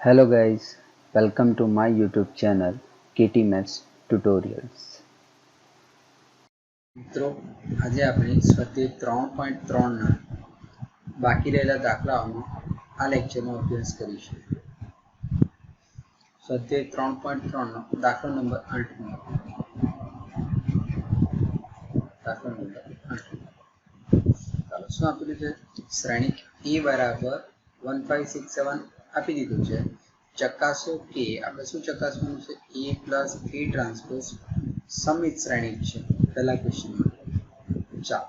Hello guys, welcome to my YouTube channel KT Maths Tutorials. મિત્રો આજે આપણે સ્વાધ્યાય 3.3 ના બાકી રહેલા દાખલાઓનો આ લેક્ચરનો અભ્યાસ કરીશું. સ્વાધ્યાય 3.3 નો દાખલો નંબર 8 ચાલો શું આપેલું છે? શ્રેણિક a બરાબર 1567 આપી દીધું છે. ચકાસો કે આપણે શું ચકાસવાનું છે? a પ્લસ a ટ્રાન્સપોઝ સમિત શ્રેણિક છે. પહેલા ક્વેશ્ચનમાં ચાલો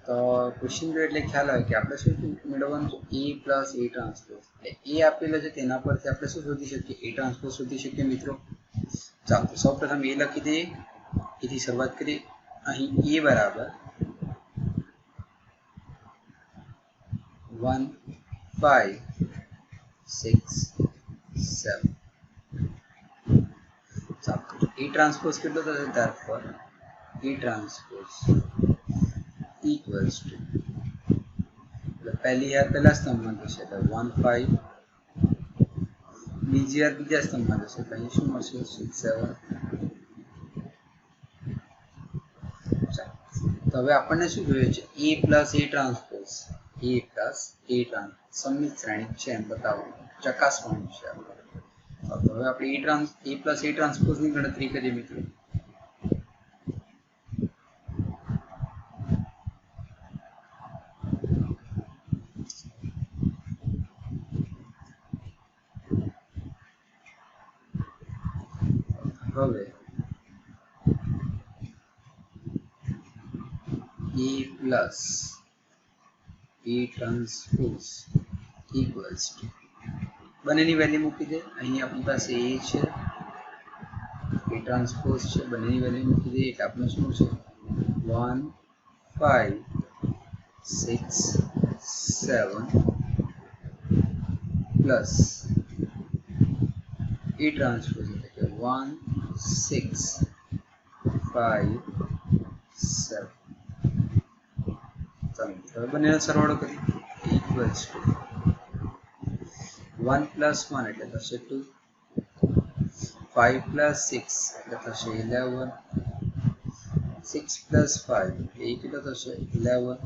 તો ક્વેશ્ચન એટલે ખ્યાલ આવે કે આપણે શું મેળવવાનું છે? a પ્લસ a ટ્રાન્સપોઝ એટલે a આપેલો છે તેના પરથી આપણે શું શોધી શકીએ? a ટ્રાન્સપોઝ શોધી શકીએ મિત્રો. ચાલો તો સૌપ્રથમ a લખી દઈએ, એથી શરૂઆત કરીએ. અહીં a બરાબર 1 5 6 7. ચાલો a ટ્રાન્સપોઝ કેટલો થશે? therefore a transpose equals to पहली हार पहला स्तंभ में जैसे 1 5, बीजी हार बीजा स्तंभ में जैसे कहीं शू मळशे 6 7. तो હવે આપણને શું જોઈએ છે? a પ્લસ a ટ્રાન્સપોઝ સમિત શ્રેણિક છે એમ બતાવવાનું, ચકાસવાનું છે આપણે. તો હવે આપણે a પ્લસ a ટ્રાન્સપોઝ ની ગણતરી કરીએ મિત્રો. હવે a plus a transpose equals two બંનેની વેલ્યુ મૂકી દે. અહીં આપણી પાસે a છે, a ટ્રાન્સપોઝ છે, બંનેની વેલ્યુ મૂકી દે એટલે આપણે શું છે? 1 5 6 7 પ્લસ a ટ્રાન્સપોઝ એટલે કે 1 6 5 7. ચાલો હવે બંનેનો સરવાળો કરીએ. ઇક્વલ્સ ટુ 1 પ્લસ 1 એટલે થશે 2, 5 પ્લસ 6 એટલે થશે 11, 6 પ્લસ 5 એટલે એ કેટલો થશે? 11,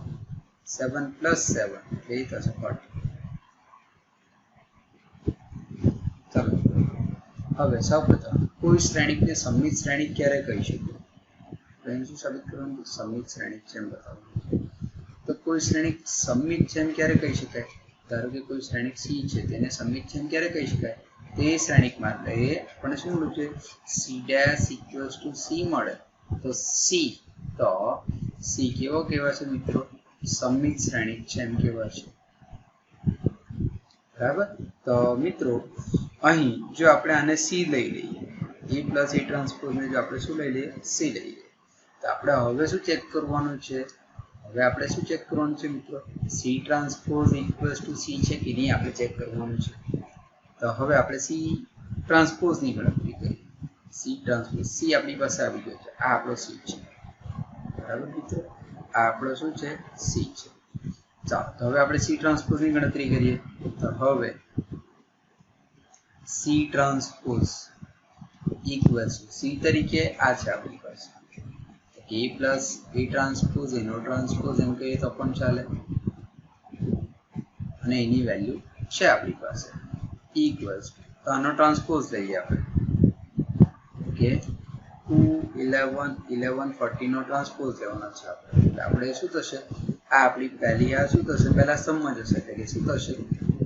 7 પ્લસ 7 એટલે એ થશે 40. ચાલો હવે સૌપ્રથમ કોઈ શ્રેણિકને સમિત શ્રેણિક ક્યારે કહી શકીએ? તો એને શું સાબિત કરવાનું? સમિત શ્રેણિક છે એમ બતાવવાનું. તો કોઈ શ્રેણિક સમિત છે એમ ક્યારે કહી શકાય? ધારો કે કોઈ શ્રેણિક c છે તેને સમિત છે એમ ક્યારે કહી શકાય? તે શ્રેણિકમાં એટલે આપણને શું મળ્યું છે? c dash equals to c મળે તો c કેવો કહેવાશે મિત્રો? સમિત શ્રેણિક છે એમ કહેવાશે. બરાબર. તો મિત્રો અહીં જો આપણે આને c લઈ લઈએ, a પ્લસ a ટ્રાન્સપોઝ ને જો આપણે શું લઈ લઈએ? c લઈ લઈએ, તો આપણે હવે શું ચેક કરવાનું છે? હવે આપણે શું ચેક કરવાનું છે મિત્રો? c transpose equals two c છે કે નહીં આપણે ચેક કરવાનું છે. તો હવે આપણે c ટ્રાન્સપોઝ ની ગણતરી કરીએ. c ટ્રાન્સપોઝ c આપણી પાસે આવી ગયો છે, આ આપણો c છે. બરાબર મિત્રો, આ આપણો શું છે? c છે. ચાલો તો હવે આપણે c ટ્રાન્સપોઝ ની ગણતરી કરીએ. તો હવે c transpose equals two c તરીકે આ છે આપણી પાસે a પ્લસ a ટ્રાન્સપોઝ એનો ટ્રાન્સપોઝ એમ કહીએ તો પણ ચાલે, અને એની વેલ્યુ છે આપણી પાસે ઇક્વલ્સ તો આનો ટ્રાન્સપોઝ લઈએ આપણે કે 2 11 11 40 નો ટ્રાન્સપોઝ લેવાનો છે આપણે. એટલે આપણે શું થશે? આ આપણી પહેલી આ શું થશે? પહેલા સ્તંભમાં જશે એટલે કે શું થશે?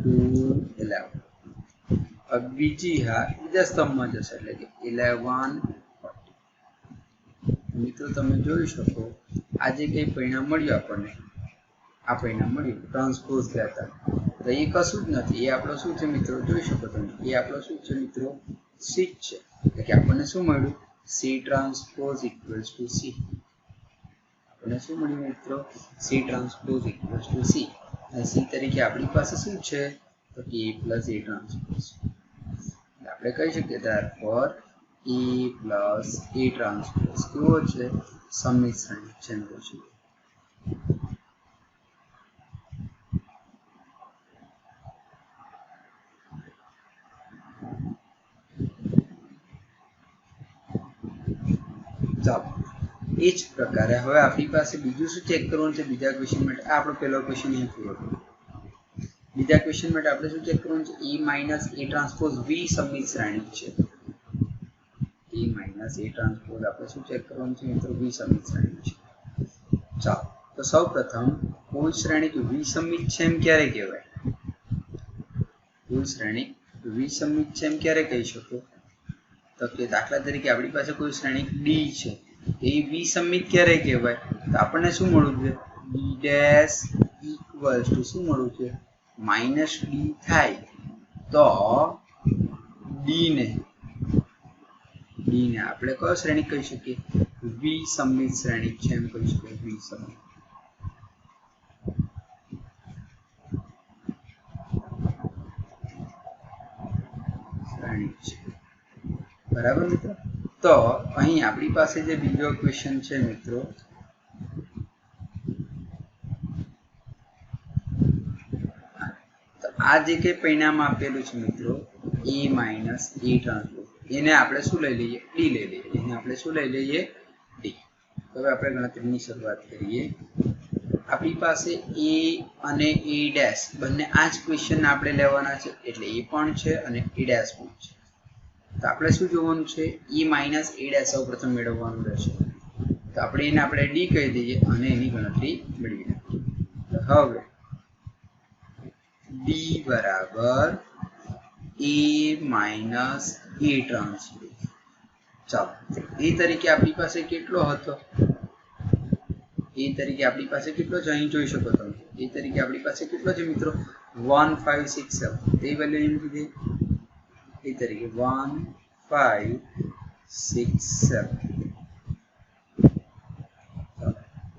2 11. બીજી હાર બીજા સ્તંભમાં જશે એટલે કે 11 40. મિત્રો તમે જોઈ શકો આજે કઈ પરિણામ મળ્યું આપણને? આ પરિણામ મળ્યું ટ્રાન્સપોઝ લેતા. તો એ કશું જ નથી, એ આપણો શું છે મિત્રો? જોઈ શકો તમે, એ આપણો શું છે મિત્રો? c છે. એટલે કે આપણને શું મળ્યું? c transpose equals two c. આપણને શું મળ્યું મિત્રો? c transpose equals two c. અને c તરીકે આપણી પાસે શું છે? તો a પ્લસ a ટ્રાન્સપોઝ. આપણે કહી શકીએ therefore a plus a transpose કેવો છે? સમિત શ્રેણિક છે એમ કહી શકીએ. ચાલો એ જ પ્રકારે હવે આપણી પાસે બીજું શું ચેક કરવાનું છે બીજા ક્વેશ્ચન માટે. આ આપણો પહેલો ક્વેશ્ચન અહીં પૂરો થયો. બીજા ક્વેશ્ચન માટે આપણે શું ચેક કરવાનું છે? E minus A transpose V સમમિત શ્રેણી છે. E માઇનસ A ટ્રાન્સપોઝ આપણે શું ચેક કરવાનું છે મિત્રો? V સમમિત શ્રેણી છે. ચાલો તો સૌ પ્રથમ કોઈ શ્રેણી વિસમિત છે એમ ક્યારે કહેવાય? કોઈ શ્રેણી વિસમિત છે એમ ક્યારે કહી શકો? તો કે દાખલા તરીકે આપણી પાસે કોઈ શ્રેણી ડી છે, એ વિસમિત ક્યારે કહેવાય? તો આપણને શું મળવું છે? ડી ડેશ ઇક્વલ્સ ટુ શું મળવું છે? માઇનસ ડી થાય તો ડી ને આપણે કયો શ્રેણી કહી શકીએ? વિસમિત શ્રેણી છે એમ કહી શકીએ. વિસમિત શ્રેણી છે. બરાબર મિત્રો. તો અહીં આપણી પાસે જે બીજો ક્વેશ્ચન છે મિત્રો, તો આ જે કઈ પરિણામ આપેલું છે મિત્રો A માઇનસ A ટ્રાન્સપોઝ, એને આપણે શું લઈ લઈએ? ડી લઈ લઈએ. એને આપણે શું લઈ લઈએ? ડી. હવે આપણે ગણતરીની શરૂઆત કરીએ. આપણી પાસે A અને A ડેશ બંને આ જ ક્વેશ્ચન આપણે લેવાના છે, એટલે A પણ છે અને A ડેશ પણ છે. તો આપણે શું જોવાનું છે? E માઇનસ A ડેશ સૌ પ્રથમ મેળવવાનું રહેશે. તો આપણે એને આપણે ડી કહી દઈએ અને એની ગણતરી મેળવી નાખીએ. તો હવે ડી બરાબર A માઇનસ A ટ્રાન્સપોઝ. ચાલો એ તરીકે આપણી પાસે કેટલો હતો? એ તરીકે આપણી પાસે કેટલો છે? અહીં જોઈ શકો તમે. એ તરીકે આપણી પાસે કેટલો છે મિત્રો? 1567. તે વેલ્યુ એમ કીધી એ તરીકે 1567.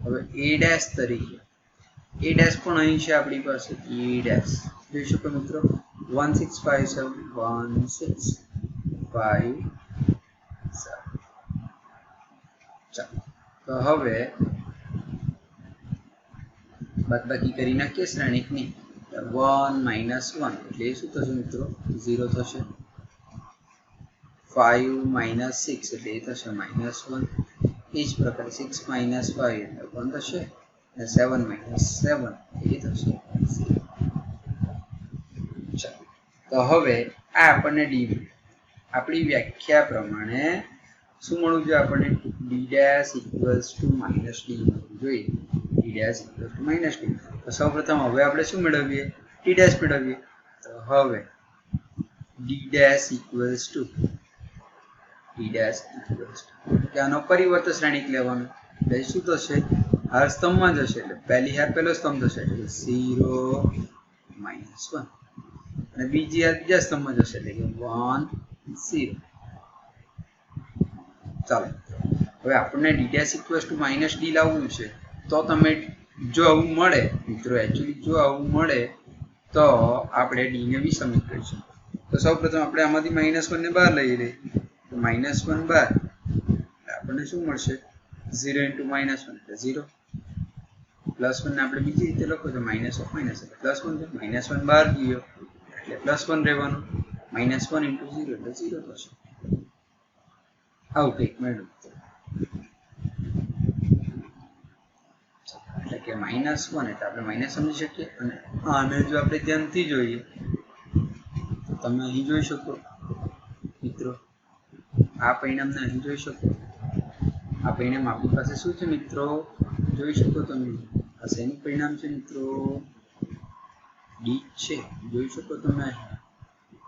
હવે A ડેશ તરીકે A ડેશ પણ અહીં છે આપણી પાસે. E ડેશ જોઈ શકો મિત્રો 1657 1657. ચાલો તો હવે બાદબાકી કરી નાખીએ શ્રેણીકની. 1 માઇનસ 1 એટલે એ શું થશે મિત્રો? 0 થશે. 5 માઇનસ 6 એટલે એ થશે માઇનસ 1. એ જ પ્રકારે 6 માઇનસ 5 એટલે 1 થશે. અને 7 માઇનસ 7 એ થશે 0. ચાલો તો હવે આ આપણને ડી આપણી વ્યાખ્યા પ્રમાણે શું મળવું જોઈએ? આપણને D dash equals to minus D મળવું જોઈએ. D dash equals to minus D. તો સૌપ્રથમ હવે આપણે શું મેળવીએ? ડી ડેશ મેળવીએ. તો હવે ડી ડેશ ઇક્વલ્સ ટુ કે આનો પરિવર્ત શ્રેણીક લેવાનું. એટલે શું થશે? હાર સ્તંભમાં જશે એટલે પહેલી હાર પહેલો સ્તંભ થશે એટલે 0 માઇનસ 1 અને બીજી હાર બીજા સ્તંભમાં જશે એટલે કે 1 0. ચાલો હવે આપણને D dash equals to minus D લાવવું છે. તો તમે જો આવું મળે મિત્રો, એકચ્યુઅલી જો આવું મળે તો આપણે ડી ને વિસમિત કરીશું. તો સૌપ્રથમ આપણે આમાંથી -1 ને બહાર લઈ લઈએ. તો -1 બહાર આપણને શું મળશે? 0 × -1 એટલે 0. +1 ને આપણે બીજી રીતે લખો તો માઇનસ ઓફ માઇનસ એટલે +1 છે. -1 બહાર ગયો એટલે +1 રહેવાનું. -1 × 0 એટલે 0 થશે. આવું કંઈક મેળવ્યું એટલે કે -1 એટલે આપણે માઇનસ સમજી શકીએ. અને આને જો આપણે ધ્યાનથી જોઈએ તો તમે અહીં જોઈ શકો મિત્રો, આ પરિણામને અહીં જોઈ શકો. આ પરિણામ આપણી પાસે શું છે મિત્રો? જોઈ શકો તમે. આ શેનું પરિણામ છે મિત્રો? ડી છે. જોઈ શકો તમે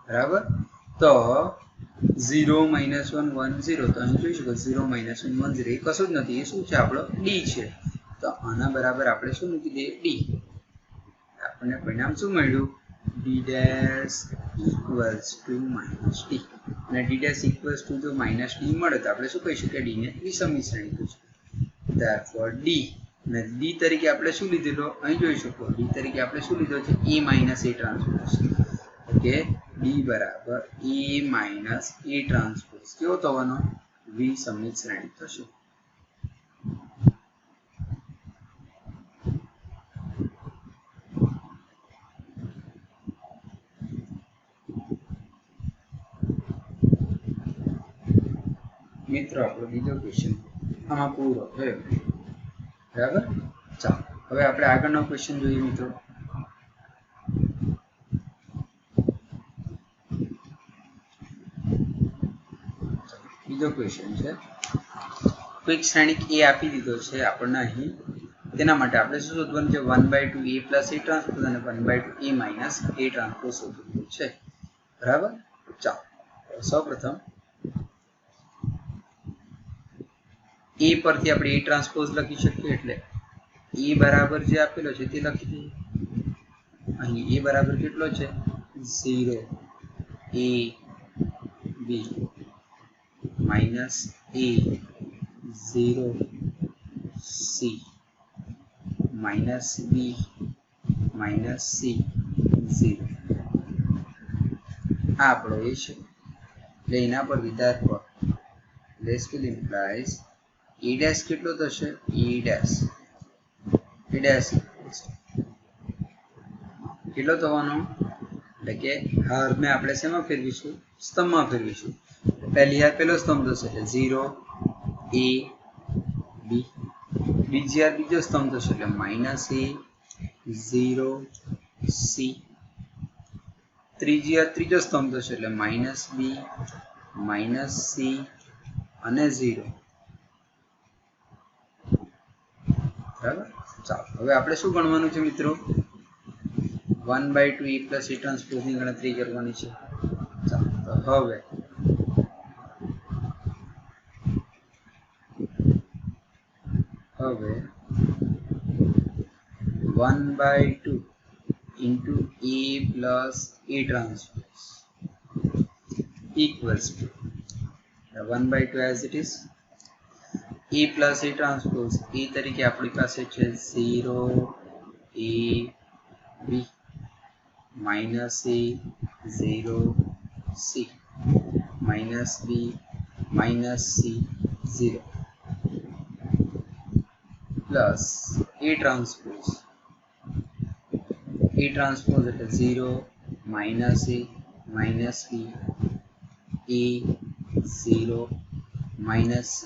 બરાબર. તો 0 - 1 1 0. તો અહીં જોઈ શકો 0 - 1 1 0 એ કશું જ નથી. એ શું છે? આપણો ડી છે. તો આના બરાબર આપણે શું મૂકી દઈએ? ડી. આપણને પરિણામ શું મળ્યું? D dash equals to minus D. અને ડી ડેશ ઇક્વલ્સ ટુ જો માઇનસ ડી મળે તો આપણે શું કહી શકીએ? ડી ને વિસમિત શ્રેણી કહી શકીએ. ધેરફોર ડી અને ડી તરીકે આપણે શું લીધેલો? અહીં જોઈ શકો ડી તરીકે આપણે શું લીધો છે? A minus A transpose. Okay, D બરાબર A માઇનસ A ટ્રાન્સપોઝ કેવો થવાનો? વિસમિત શ્રેણી થશે. મિત્રો આપણો બીજો ક્વેશ્ચન આમાં પૂરો થયો બરાબર ચાલો હવે આપણે આગળનો ક્વેશ્ચન જોઈએ મિત્રો બીજો ક્વેશ્ચન છે કોઈક શ્રેણિક એ આપી દીધો છે આપણને અહીં તેના માટે આપણે શું શોધવાનું છે 1/2 a પ્લસ a ટ્રાન્સપોઝ અને 1/2 a માઇનસ a ટ્રાન્સપોઝ શોધવાનું છે બરાબર ચાલો સૌપ્રથમ a પરથી આપણે a ટ્રાન્સપોઝ લખી શકીએ એટલે a બરાબર જે આપેલો છે તે લખી દઈએ અહીં a બરાબર કેટલો છે 0 a b minus a 0 c minus b minus c 0 આ આપણો એ છે એટલે એના પર વિધાર પર this will implies a dash કેટલો થશે a dash કેટલો થવાનો એટલે કે હારને આપણે શેમાં ફેરવીશું સ્તંભમાં ફેરવીશું પહેલી હાર પેલો સ્તંભ થશે એટલે 0 a b બીજી હાર બીજો સ્તંભ થશે એટલે માઇનસ a 0 c ત્રીજી હાર ત્રીજો સ્તંભ થશે એટલે માઇનસ b માઇનસ c અને 0 બરાબર ચાલો હવે આપણે શું ગણવાનું છે મિત્રો 1/2 a plus a ટ્રાન્સપોઝ ની ગણતરી કરવાની છે ચાલો તો હવે 1/2 into a plus a transpose equals to 1/2 as it is a plus a transpose a તરીકે આપણી પાસે છે 0 a b minus a 0 c minus b minus c 0 plus a transpose એટલે 0 minus a minus b a 0 minus c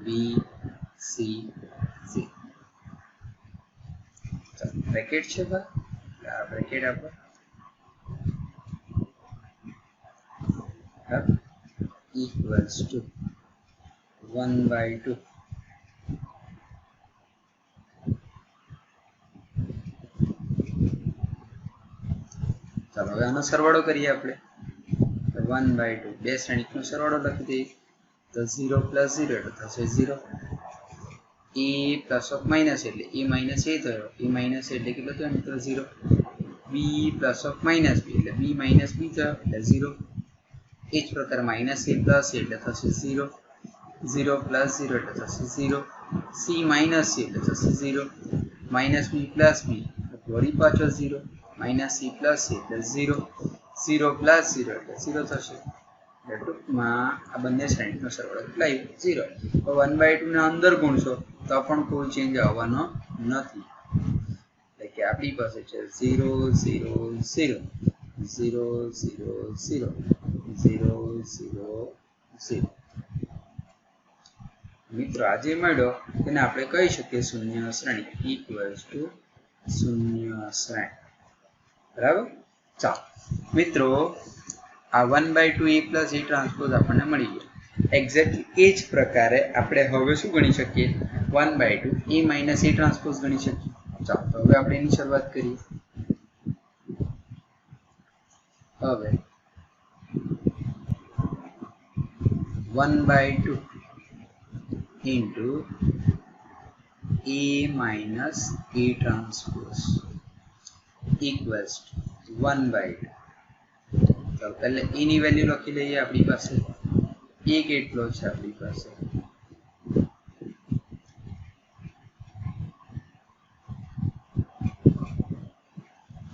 b c 0 ચાલો bracket છે બરાબર આ bracket આપણે equals to 1/2 ચાલો હવે આનો સરવાળો કરીએ આપણે 1/2 બે શ્રેણિકનો સરવાળો લખી દઈએ તો 0 plus 0 એટલે થશે 0 a plus of minus એટલે a minus a થયો a minus a એટલે કેટલો થયો મિત્રો 0 b plus of minus b એટલે b minus b થયો એટલે 0 એ જ પ્રકાર minus a plus a એટલે થશે 0 0 plus 0 એટલે થશે 0 c minus c એટલે થશે 0 minus b plus b વળી પાછો 0 minus c plus c એટલે 0 0 plus 0 એટલે 0 થશે એટલે ટૂંકમાં આ બંને શ્રેણીનો સરવાળો કેટલા આવ્યો 0 તો 1/2 ને અંદર ગુણશો તો પણ કોઈ ચેન્જ આવવાનો નથી એટલે કે આપણી પાસે છે 0 0 0 0 0 0 0 0 0 મિત્રો આજે મળ્યો તેને આપણે કહી શકીએ શૂન્ય શ્રેણી ઇક્વલ્સ ટુ શૂન્ય શ્રેણી બરાબર ચાલો મિત્રો આ 1/2 a plus a ટ્રાન્સપોઝ આપણને મળી ગયો એક્ઝેક્ટલી એ જ પ્રકારે આપણે હવે શું ગણી શકીએ 1/2 a minus a ટ્રાન્સપોઝ ગણી શકીએ ચાલો તો હવે આપણે એની શરૂઆત કરીએ હવે 1/2 into a minus a transpose equals to 1/2 તો પહેલે a ની વેલ્યુ લખી લઈએ આપણી પાસે a કેટલો છે આપણી પાસે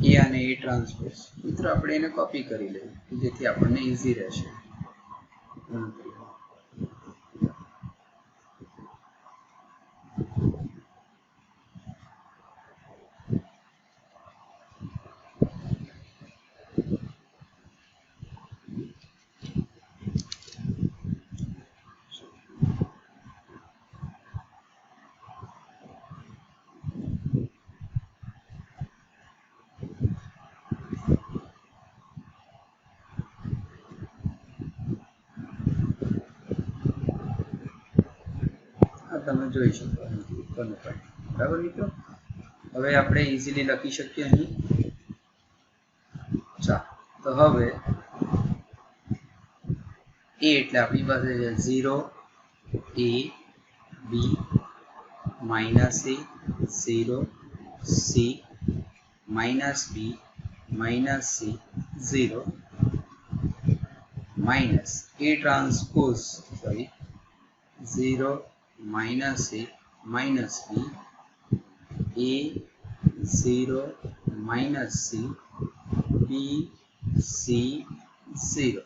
a અને a ટ્રાન્સપોઝ મિત્રો આપણે એને કોપી કરી લઈએ જેથી આપણને ઈઝી રહેશે તમે જોઈ શકો ઉપરનો પોઈન્ટ. બરાબર મિત્રો, હવે આપણે ઇઝીલી લખી શકીએ અહીં. ચાલો તો હવે a એટલે આપણી પાસે છે 0 a b minus a 0 c minus b minus c 0 minus a transpose 0 minus a minus b a 0 minus c b c 0.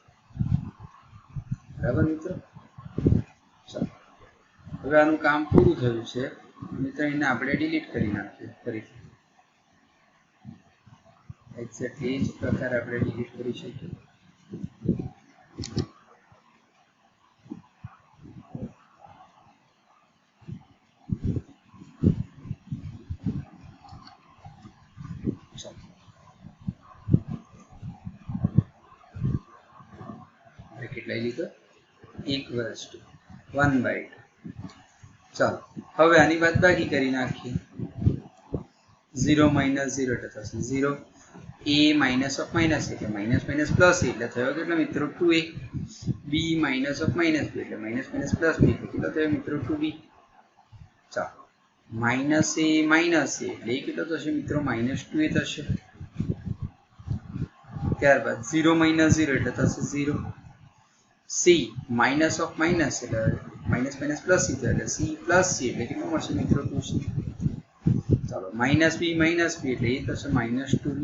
બરાબર મિત્રો, ચાલો હવે આનું કામ પૂરું થયું છે મિત્રો. એને આપણે ડિલીટ કરી નાખીએ ફરીથી. એક્ઝેક્ટલી એ જ પ્રકારે આપણે ડિલીટ કરી શકીએ. લઈ લીધો equals to 1/2. ચાલો હવે આની બાદબાકી કરી નાખીએ. 0 minus 0 એટલે થશે 0. a minus of minus એટલે minus minus plus a એટલે થયો કેટલો મિત્રો 2a. b minus of minus b એટલે minus minus plus b એટલે કેટલો થયો મિત્રો 2b. ચાલો minus a minus a એટલે કેટલો થશે મિત્રો minus 2a થશે. ત્યારબાદ 0 minus 0 એટલે થશે 0. c minus of minus એટલે minus minus plus c એટલે c plus c એટલે કેટલું મળશે મિત્રો 2c. ચાલો minus b એટલે એ થશે minus 2b.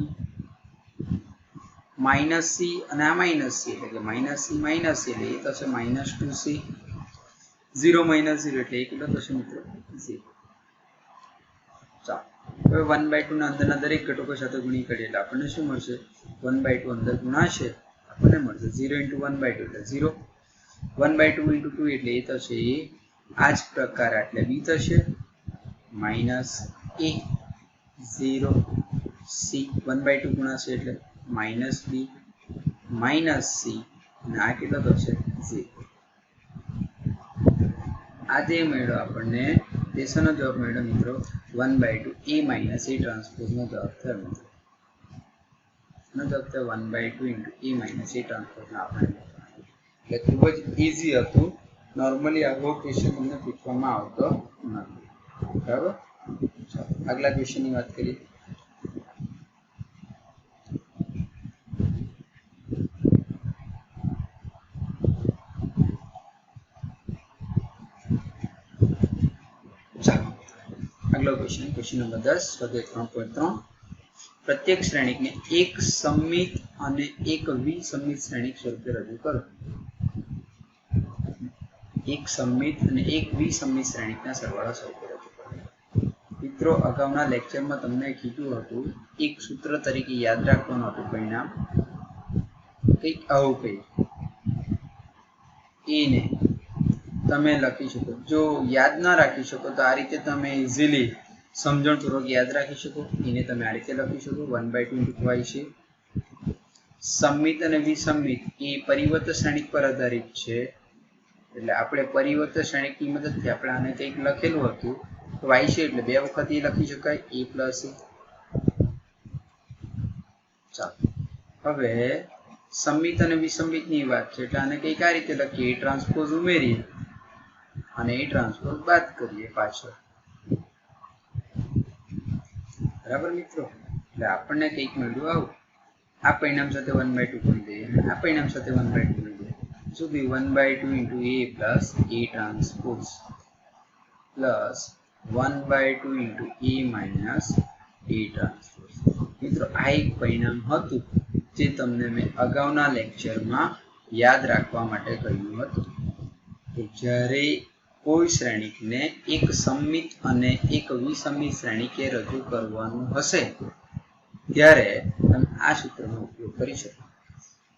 minus c અને આ minus c એટલે કે minus c minus c એટલે એ થશે minus 2c. 0 minus 0 એટલે એ કેટલો થશે મિત્રો 0. ચાલો હવે 1/2 ના અંદરના દરેક ઘટકો સાથે ગુણી કરીએ એટલે આપણને શું મળશે? 1/2 અંદર ગુણાશે આપણને મળશે 0 into 1/2 એટલે 0. 1/2 into 2 એટલે એ થશે એ આ જ પ્રકાર એટલે b થશે minus a 0 c. 1/2 ગુણાશે એટલે minus b minus c અને આ કેટલો થશે 0. આ જે મળ્યો આપણને તે શેનો જવાબ મળ્યો મિત્રો? 1/2 a minus a ટ્રાન્સપોઝ નો જવાબ થયો મિત્રો. નો જવાબ થયો 1/2 into a minus a transpose ના આપણે. એટલે ખૂબ જ ઈઝી હતું. નોર્મલી આવો ક્વેશ્ચન તમને પૂછવામાં આવતો નથી. બરાબર, ચાલો આગલા ક્વેશ્ચનની વાત કરીએ. ચાલો આગલો ક્વેશ્ચન નંબર 10 સ્વાધ્યાય 3.3. પ્રત્યેક શ્રેણિકને એક સમમિત અને એક વિસમિત શ્રેણિક સ્વરૂપે રજૂ કરો. એક સમમિત અને એક વિસમિત શ્રેણિકના સરવાળા સ્વરૂપે રજૂ કરો. મિત્રો અગાઉના લેક્ચરમાં તમને કીધું હતું એક સૂત્ર તરીકે યાદ રાખવાનું હતું પરિણામ કંઈક આવું કંઈક એને તમે લખી શકો. જો યાદ ના રાખી શકો તો આ રીતે તમે ઇઝીલી સમજણપૂર્વક યાદ રાખી શકો. એને તમે આ રીતે લખી શકો 1/2 into y છે. સમમિત અને વિસમિત એ પરિવર્ત શ્રેણિક પર આધારિત છે. એટલે આપણે પરિવર્ત શ્રેણિકની મદદથી આપણે આને કંઈક લખેલું હતું y છે એટલે બે વખત એ લખી શકાય a plus a. ચાલો હવે સમમિત અને વિસમિતની વાત છે એટલે આને કંઈક આ રીતે લખીએ. a ટ્રાન્સપોઝ ઉમેરીએ અને a ટ્રાન્સપોઝ બાદ કરીએ પાછળ. બરાબર મિત્રો, એટલે આપણને કંઈક મળ્યું આવું. આ પરિણામ સાથે 1/2 ગુણી દઈએ અને આ પરિણામ સાથે 1/2 ગુણી દઈએ. શું થયું? 1/2 into a plus a transpose plus 1/2 into a minus a transpose. મિત્રો આ એક પરિણામ હતું જે તમને મેં અગાઉના લેક્ચરમાં યાદ રાખવા માટે કહ્યું હતું કે જ્યારે કોઈ શ્રેણિકને એક સમમિત અને એક વિસમિત શ્રેણિકે રજૂ કરવાનું હશે ત્યારે તમે આ સૂત્રનો ઉપયોગ કરી શકો.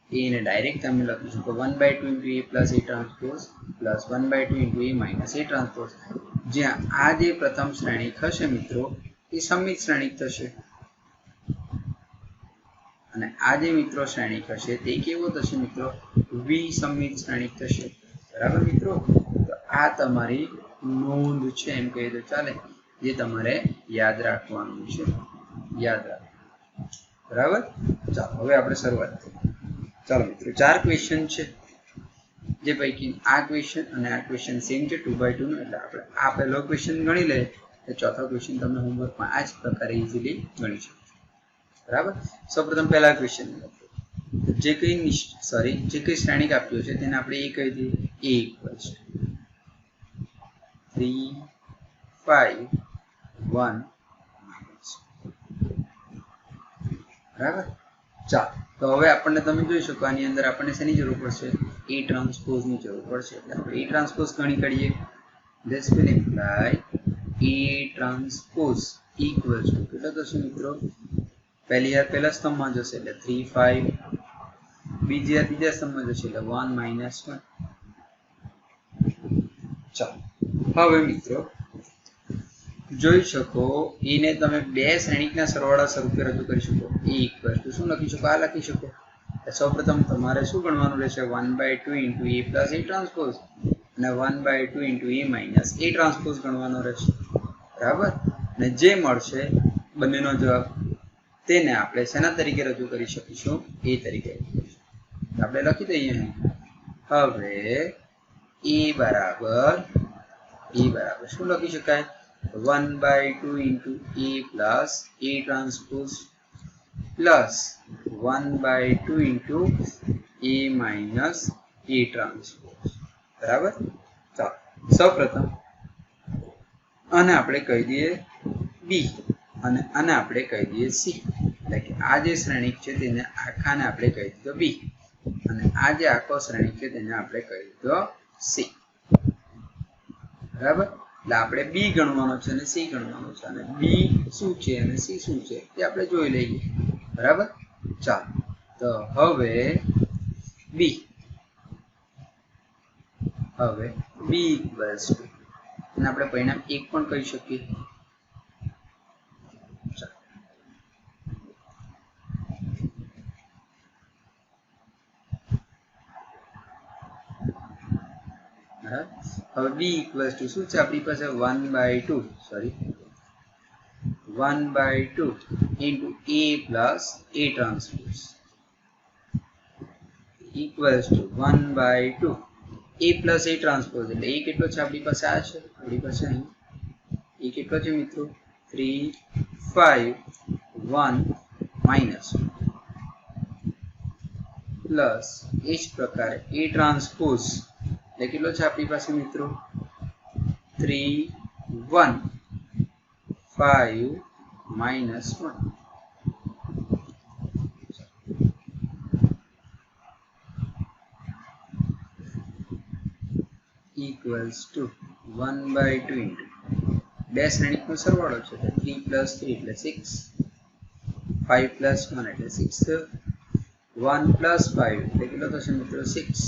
એને ડાયરેક્ટ તમે લખી શકો 1/2 into a plus a transpose plus 1/2 into a minus a transpose. જ્યાં આ જે પ્રથમ શ્રેણિક હશે મિત્રો એ સમમિત શ્રેણિક થશે અને આ જે મિત્રો શ્રેણિક હશે તે કેવો થશે મિત્રો? વિસમિત શ્રેણિક થશે. બરાબર મિત્રો, તો આ તમારી નોંધ છે એમ કહીએ તો ચાલે, જે તમારે યાદ રાખવાનું છે, યાદ રાખ, બરાબર. ચાલો હવે આપણે શરૂઆત કરીએ. ચાલો મિત્રો 4 ક્વેશ્ચન છે, જે પૈકી આ ક્વેશ્ચન અને આ ક્વેશ્ચન સેમ છે 2x2 નો, એટલે આપણે આ પહેલો ક્વેશ્ચન ગણી લઈએ તો ચોથો ક્વેશ્ચન તમે હોમવર્કમાં આ જ પ્રકારે ઇઝીલી ગણી શકો, બરાબર. સૌપ્રથમ પહેલા ક્વેશ્ચન, જે કઈ શ્રેણિક આપ્યો છે તેને આપણે એ કહી દઈએ, a ઇક્વલ્સ 3 5 1 બરાબર. ચાલો તો હવે આપણને તમે જોઈ શકો આની અંદર આપણને શેની જરૂર પડશે, A ટ્રાન્સપોઝ ની જરૂર પડશે, એટલે આપણે A ટ્રાન્સપોઝ ગણી કરીએ. This will imply A transpose equals to કેટલો થશે મિત્રો, પહેલી યાર પહેલા સ્તંભમાં જશે એટલે 3 5, બીજી યાર બીજા સ્તંભમાં જશે એટલે 1 -1. ચાલો હવે મિત્રો જોઈ શકો એ ને તમે બે શ્રેણિકના સરવાળા સ્વરૂપે રજૂ કરી શકો. A ઇક્વલ ટુ શું લખી શકો, આ લખી શકો. સૌપ્રથમ તમારે શું ગણવાનું રહેશે, 1/2 into A plus A transpose અને 1/2 into A minus A transpose ગણવાનો રહેશે, બરાબર. અને જે મળશે બંનેનો જવાબ તેને આપણે શેના તરીકે રજૂ કરી શકીશું, A તરીકે. આપણે લખી દઈએ હવે A બરાબર શું લખી શકાય, 1/2 into A plus A transpose plus 1/2 into A minus A transpose, બરાબર. ચાલો સૌપ્રથમ આને આપણે કહી દઈએ B અને આને આપણે કહી દઈએ C, એટલે કે આ જે શ્રેણિક છે તેને આખાને આપણે કહી દીધો B અને આ જે આખો શ્રેણિક છે તેને આપણે કહી દીધો C, બરાબર. એટલે આપણે B ગણવાનો છે અને C ગણવાનો છે, અને B શું છે અને C શું છે તે આપણે જોઈ લઈએ, બરાબર. ચાલો તો હવે B ઇક્વલ્સ ટુ અને આપણે પરિણામ 1 પણ કહી શકીએ. હવે B ઇક્વલ્સ ટુ શું છે આપણી પાસે, 1/2 into A plus A transpose equals to 1/2 A plus A transpose, એટલે A કેટલો છે આપણી પાસે, આ છે આપણી પાસે અહીં A કેટલો છે મિત્રો, 3 5 1 minus પ્લસ એ જ પ્રકારે A ટ્રાન્સપોઝ એટલે કેટલો છે આપણી પાસે મિત્રો, 3 1 5 -1 equals to 1/2 into બે શ્રેણિકનો સરવાળો છે એટલે 3 plus 3 એટલે 6, 5 plus 1 એટલે 6, 1 plus 5 એટલે કેટલો થશે મિત્રો 6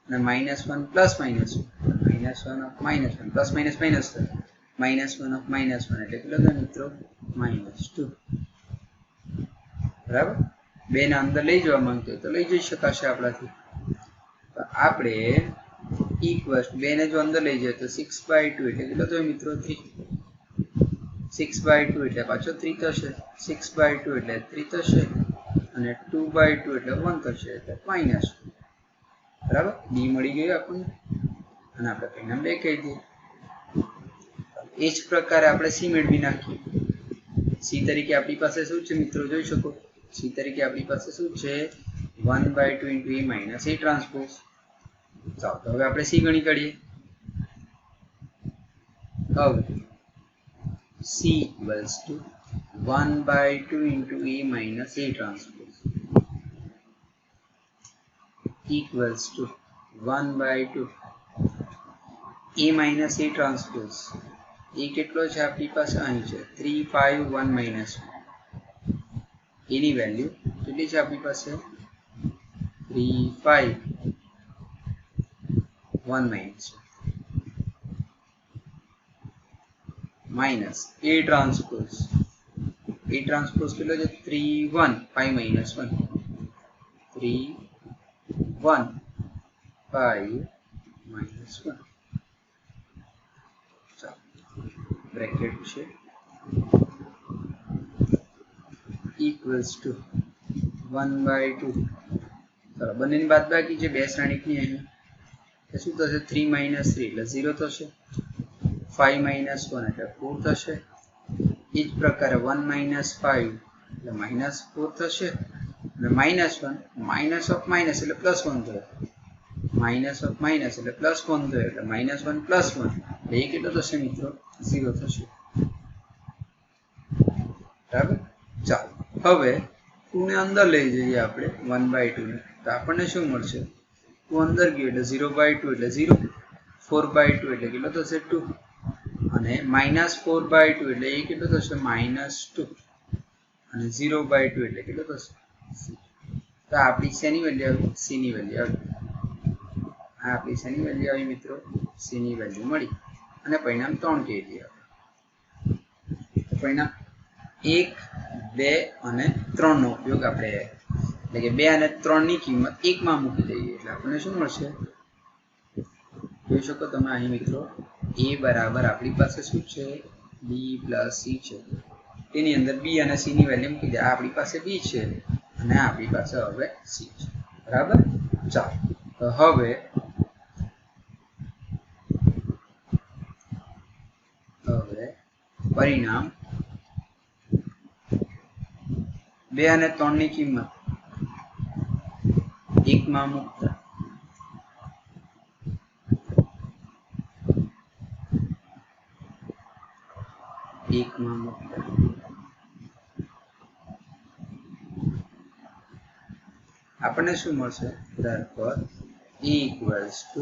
અને -1 plus -1 -1 of -1 plus minus minus -1 of -1 એટલે કેટલો થશે મિત્રો -2, બરાબર. બે ને અંદર લઈ જવા માંગતો હોય તો લઈ જઈ શકાશે આપણાથી. તો આપણે ઇક્વલ્સ બે ને જો અંદર લઈ જાય તો 6/2 એટલે કેટલો થયો મિત્રો 3, 6/2 એટલે પાછો 3 થશે, 6/2 એટલે 3 થશે અને 2/2 એટલે 1 થશે એટલે -2, બરાબર. B મળી ગયું આપણને અને આપણે પરિણામ 2 કહી દઈએ. એ જ પ્રકારે આપણે C મેળવી નાખીએ. C તરીકે આપણી પાસે શું છે મિત્રો, જોઈ શકો C તરીકે આપણી પાસે શું છે, 1/2 into A minus A transpose. ચાલો તો હવે આપણે C ગણી કાઢીએ. હવે C equals to 1/2 into A minus A transpose equals to 1/2 A minus A transpose. એ કેટલો છે આપણી પાસે, અહીં છે 3 5 1 -1. એની વેલ્યુ કેટલી છે આપણી પાસે, 3 5 1 minus A transpose. A transpose કેટલો છે, 3 1 5 -1, 3 1 5 -1. બ્રેકેટ છે ઇક્વલ્સ ટુ 1/2. ચલો બંનેની બાદબાકી છે બે શ્રેણીકની અહીંયા તો શું થશે 3 - 3 એટલે 0 થશે 5 - 1 એટલે 4 થશે એ જ પ્રકારે 1 - 5 એટલે -4 થશે અને -1 માઇનસ ઓફ માઇનસ એટલે +1 થયો માઇનસ ઓફ માઇનસ એટલે +1 થયો એટલે -1 +1 એટલે એ કેટલો થશે મિત્રો 0 થશે બરાબર ચાલો હવે 2 ને અંદર લઈ જઈએ આપણે 1/2 ને તો આપણને શું મળશે 2 અંદર ગયો એટલે 0/2 એટલે 0 4/2 એટલે કેટલો થશે 2 અને -4/2 એટલે એ કેટલો થશે -2 અને 0/2 એટલે કેટલો થશે તો આપણી શેની વેલ્યુ આવી c ની વેલ્યુ આવી આ આપણી શેની વેલ્યુ આવી મિત્રો c ની વેલ્યુ મળી અને પરિણામ 3 કહી દઈએ પરિણામ 1 2 અને 3 નો ઉપયોગ આપણે એટલે કે 2 અને 3 ની કિંમત 1 માં મૂકી દઈએ એટલે આપણને શું મળશે જોઈ શકો તમે અહીં મિત્રો a બરાબર આપણી પાસે શું છે b + c છે તેની અંદર b અને c ની વેલ્યુ મૂકી દે આ આપણી પાસે b છે અને આપણી પાસે હવે c છે બરાબર ચાલો તો હવે પરિણામ 2 અને 3 ની કિંમત 1 માં મૂકતા આપણને શું મળશે therefore a equals to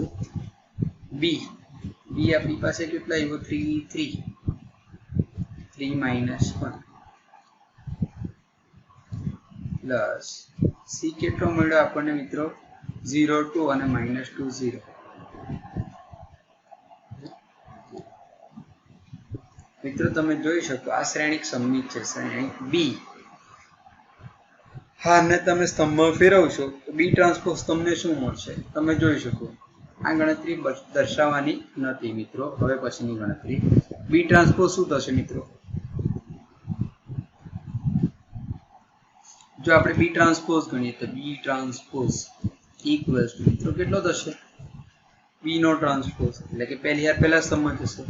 b આપણી પાસે કેટલા આવ્યો 3 - 1 પ્લસ c કેટલો મળ્યો આપણને મિત્રો 0 2 અને -2 0 મિત્રો તમે જોઈ શકો આ શ્રેણિક સમમિત છે શ્રેણિક b હા ને તમે સ્તંભમાં ફેરવશો તો b ટ્રાન્સપોઝ તમને શું મળશે તમે જોઈ શકો આ ગણતરી દર્શાવવાની નથી મિત્રો હવે પછીની ગણતરી b ટ્રાન્સપોઝ શું થશે મિત્રો જો આપણે b ટ્રાન્સપોઝ ગણીએ તો b ટ્રાન્સપોઝ ઇક્વલ્સ ટુ મિત્રો કેટલો થશે b નો ટ્રાન્સપોઝ એટલે કે પહેલી યાર પહેલા સ્તંભમાં જશે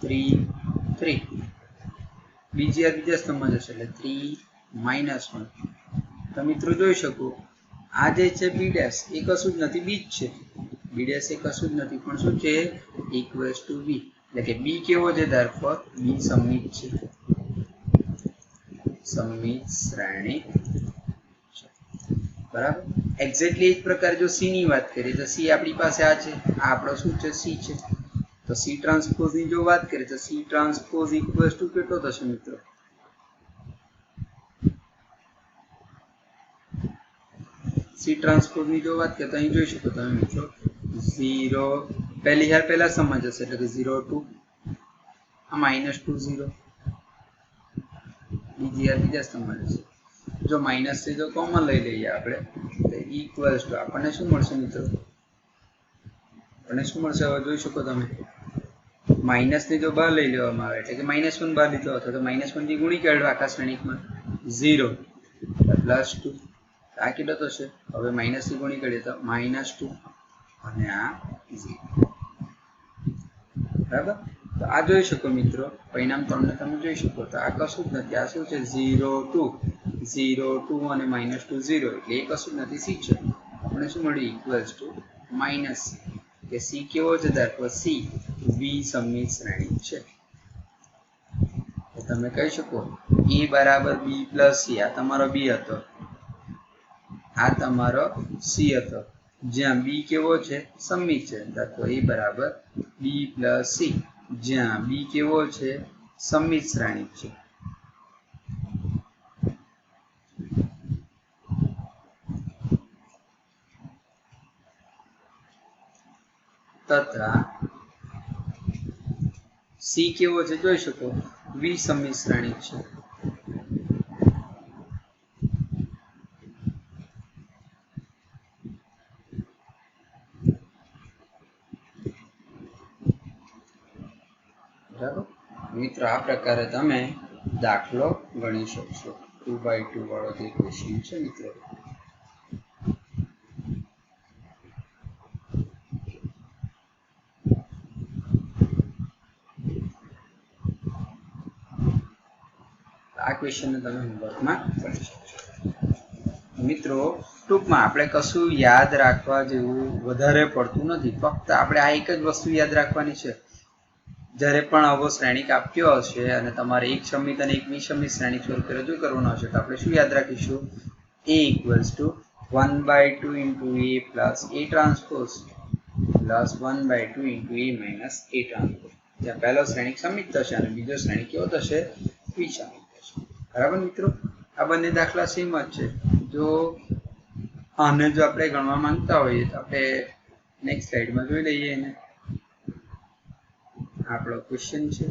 3 3 બીજી યાર બીજા સ્તંભમાં જશે એટલે 3 - 1 તો મિત્રો જોઈ શકો આ જે છે b' એ કશું જ નથી b જ છે b' એ કશું જ નથી પણ શું છે ઇક્વલ્સ ટુ b એટલે કે b કેવો છે therefore b સમમિત છે સમમિત શ્રેણી બરાબર એક્ઝેક્ટલી એ જ પ્રકારે જો c ની વાત કરીએ તો c આપણી પાસે આ છે આ આપણો શું છે c છે તો c ટ્રાન્સપોઝ ની જો વાત કરીએ તો c ટ્રાન્સપોઝ ઇક્વલ્સ ટુ કેટલો થશે મિત્રો c ટ્રાન્સપોઝ ની જો વાત કરીએ તો અહીં જોઈ શકો તમે મિત્રો 0 પહેલી યાર પહેલા સમજ હશે એટલે કે 0 2 આ -2 0 બીજી યાર બીજા સમજ હશે જો માઈનસ છે જો કોમન લઈ લઈએ આપણે તો ઇક્વલ્સ ટુ આપણને શું મળશે મિત્રો આપણને શું મળશે હવે જોઈ શકો તમે માઇનસ ને જો બહાર લઈ લેવામાં આવે એટલે કે -1 બહાર લીધો હતો તો -1 થી ગુણી કાઢ્યો આખા શ્રેણિકમાં 0 +2 આ કેટલો થશે હવે માઇનસ થી ગુણી કરીએ તો -2 અને આ 0 બરાબર તો આ જોઈ શકો મિત્રો પરિણામ 3 ને તમે જોઈ શકો તો આ કશું જ નથી આ શું છે 0 2 0 2 અને -2 0 એટલે એ કશું જ નથી c છે આપણે શું મળ્યું ઇક્વલ્સ ટુ -c કે c કેવો છે therefore c b સમમિત શ્રેણી છે તો તમે કહી શકો a બરાબર b + c આ તમારો b હતો આ તમારો c હતો જ્યાં b કેવો છે સમમિત છે તો a બરાબર b + c જ્યાં b કેવો છે સમમિત શ્રેણિક છે તથા c કેવો છે જોઈ શકો વિસમિત શ્રેણિક છે બરાબર મિત્રો આ પ્રકારે તમે દાખલો ગણી શકશો. 2/2 વાળો જે ક્વેશ્ચન છે મિત્રો. આ ક્વેશ્ચનને તમે હોમવર્કમાં કરી શકશો. મિત્રો ટૂંકમાં આપણે કશું યાદ રાખવા જેવું વધારે પડતું નથી. ફક્ત આપણે આ એક જ વસ્તુ યાદ રાખવાની છે. જ્યારે પણ આવો શ્રેણિક આપ્યો હશે અને તમારે એક સમિત અને એક વિસમિત શ્રેણિક સ્વરૂપે રજૂ કરવાનો હશે તો આપણે શું યાદ રાખીશું? A = 1/2 into A plus A transpose plus 1/2 into A minus A transpose. જ્યાં પહેલો શ્રેણિક સમિત થશે અને બીજો શ્રેણિક કેવો થશે? વિસમિત થશે. બરાબર મિત્રો, આ બંને દાખલા સેમ જ છે. જો આને જો આપણે ગણવા માંગતા હોઈએ તો આપણે નેક્સ્ટ સ્લાઇડમાં જોઈ લઈએ. એને આપણો ક્વેશ્ચન છે.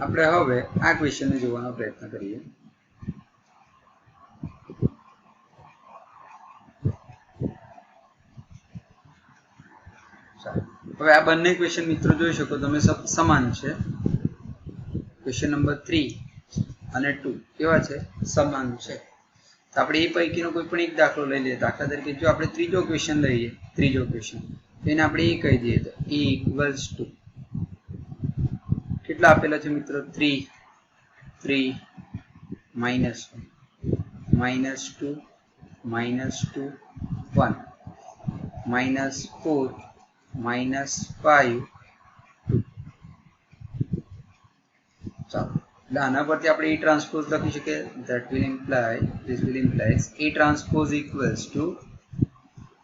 આપણે હવે આ ક્વેશ્ચનને જોવાનો પ્રયત્ન કરીએ. હવે આ બંને ક્વેશ્ચન મિત્રો જોઈ શકો તમે સમાન છે. ક્વેશ્ચન નંબર 3 અને 2 કેવા છે? સમાન છે. તો આપણે એ પૈકીનો કોઈ પણ એક દાખલો લઈ લઈએ. દાખલા તરીકે જો આપણે ત્રીજો ક્વેશ્ચન લઈએ, ત્રીજો ક્વેશ્ચન એને આપણે એ કહી દઈએ તો A = કેટલા આપેલા છે મિત્રો? 3 -1 -2 -2 1 -4 -5 2. ચાલો એટલે આના પરથી આપણે A ટ્રાન્સપોઝ લખી શકીએ. this will imply A transpose equals to,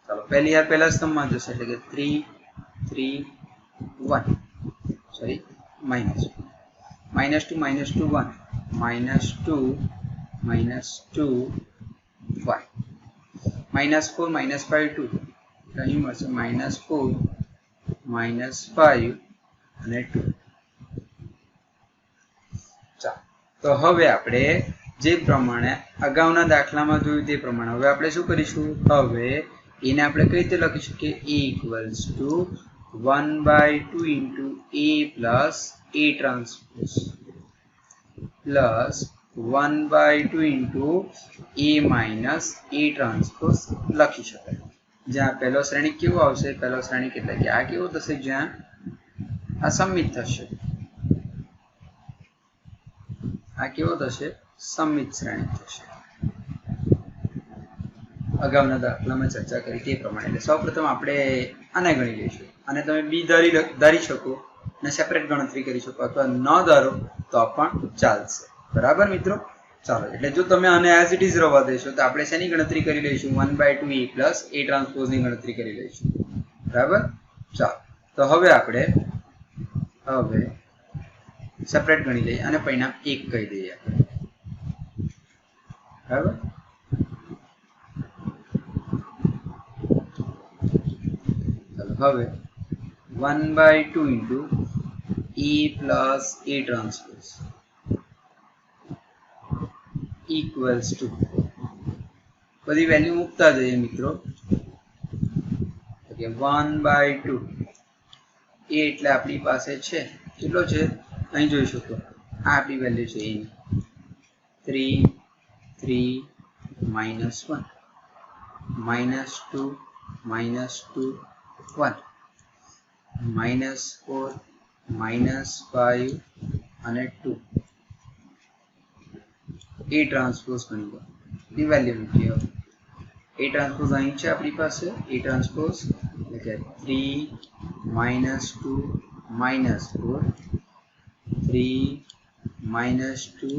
ચાલો પહેલી યાર પહેલા સ્તંભમાં જશે એટલે કે 3 3 1 સોરી -2 -2 1 -2 -2 1 -4 -5 2. અહીં મળશે -4 -5 અને 2. ચાલો તો હવે આપણે જે પ્રમાણે અગાઉના દાખલામાં જોયું તે પ્રમાણે હવે આપણે શું કરીશું? હવે એને આપણે કઈ રીતે લખી શકીએ? A = 1/2 into A plus A transpose plus 1/2 into A minus A transpose લખી શકાય. જ્યાં પહેલો શ્રેણિક કેવો આવશે? પહેલો શ્રેણિક એટલે કે આ કેવો થશે? જ્યાં આ સમિત થશે. આ કેવો થશે? સમિત શ્રેણિક થશે. અગાઉના દાખલામાં ચર્ચા કરી તે પ્રમાણે. એટલે સૌપ્રથમ આપણે આને ગણી લઈશું. અને તમે બી ધારી શકો અને સેપરેટ ગણતરી કરી શકો અથવા ન ધારો તો પણ ચાલશે. બરાબર મિત્રો? ચાલો એટલે જો તમે આને એઝ ઇટ ઇઝ રહેવા દેશો તો આપણે શેની ગણતરી કરી લઈશું? 1/2 A plus A ટ્રાન્સપોઝ ની ગણતરી કરી લઈશું. બરાબર? ચાલો તો હવે આપણે સેપરેટ ગણી લઈએ અને પરિણામ 1 કહી દઈએ આપણે. બરાબર? ચાલો હવે 1/2 into A plus A transpose equals to, બધી વેલ્યુ મૂકતા જઈએ મિત્રો. 1/2 A એટલે આપણી પાસે છે કેટલો છે? અહીં જોઈ શકો આ આપણી વેલ્યુ છે એની 3 3 -1 -2 -2 1 -4 -5 અને 2. A ટ્રાન્સપોઝ ગણી લો. ની વેલ્યુ મૂકી. A ટ્રાન્સપોઝ અહીં છે આપણી પાસે. A ટ્રાન્સપોઝ એટલે કે 3 -2 -4 3 -2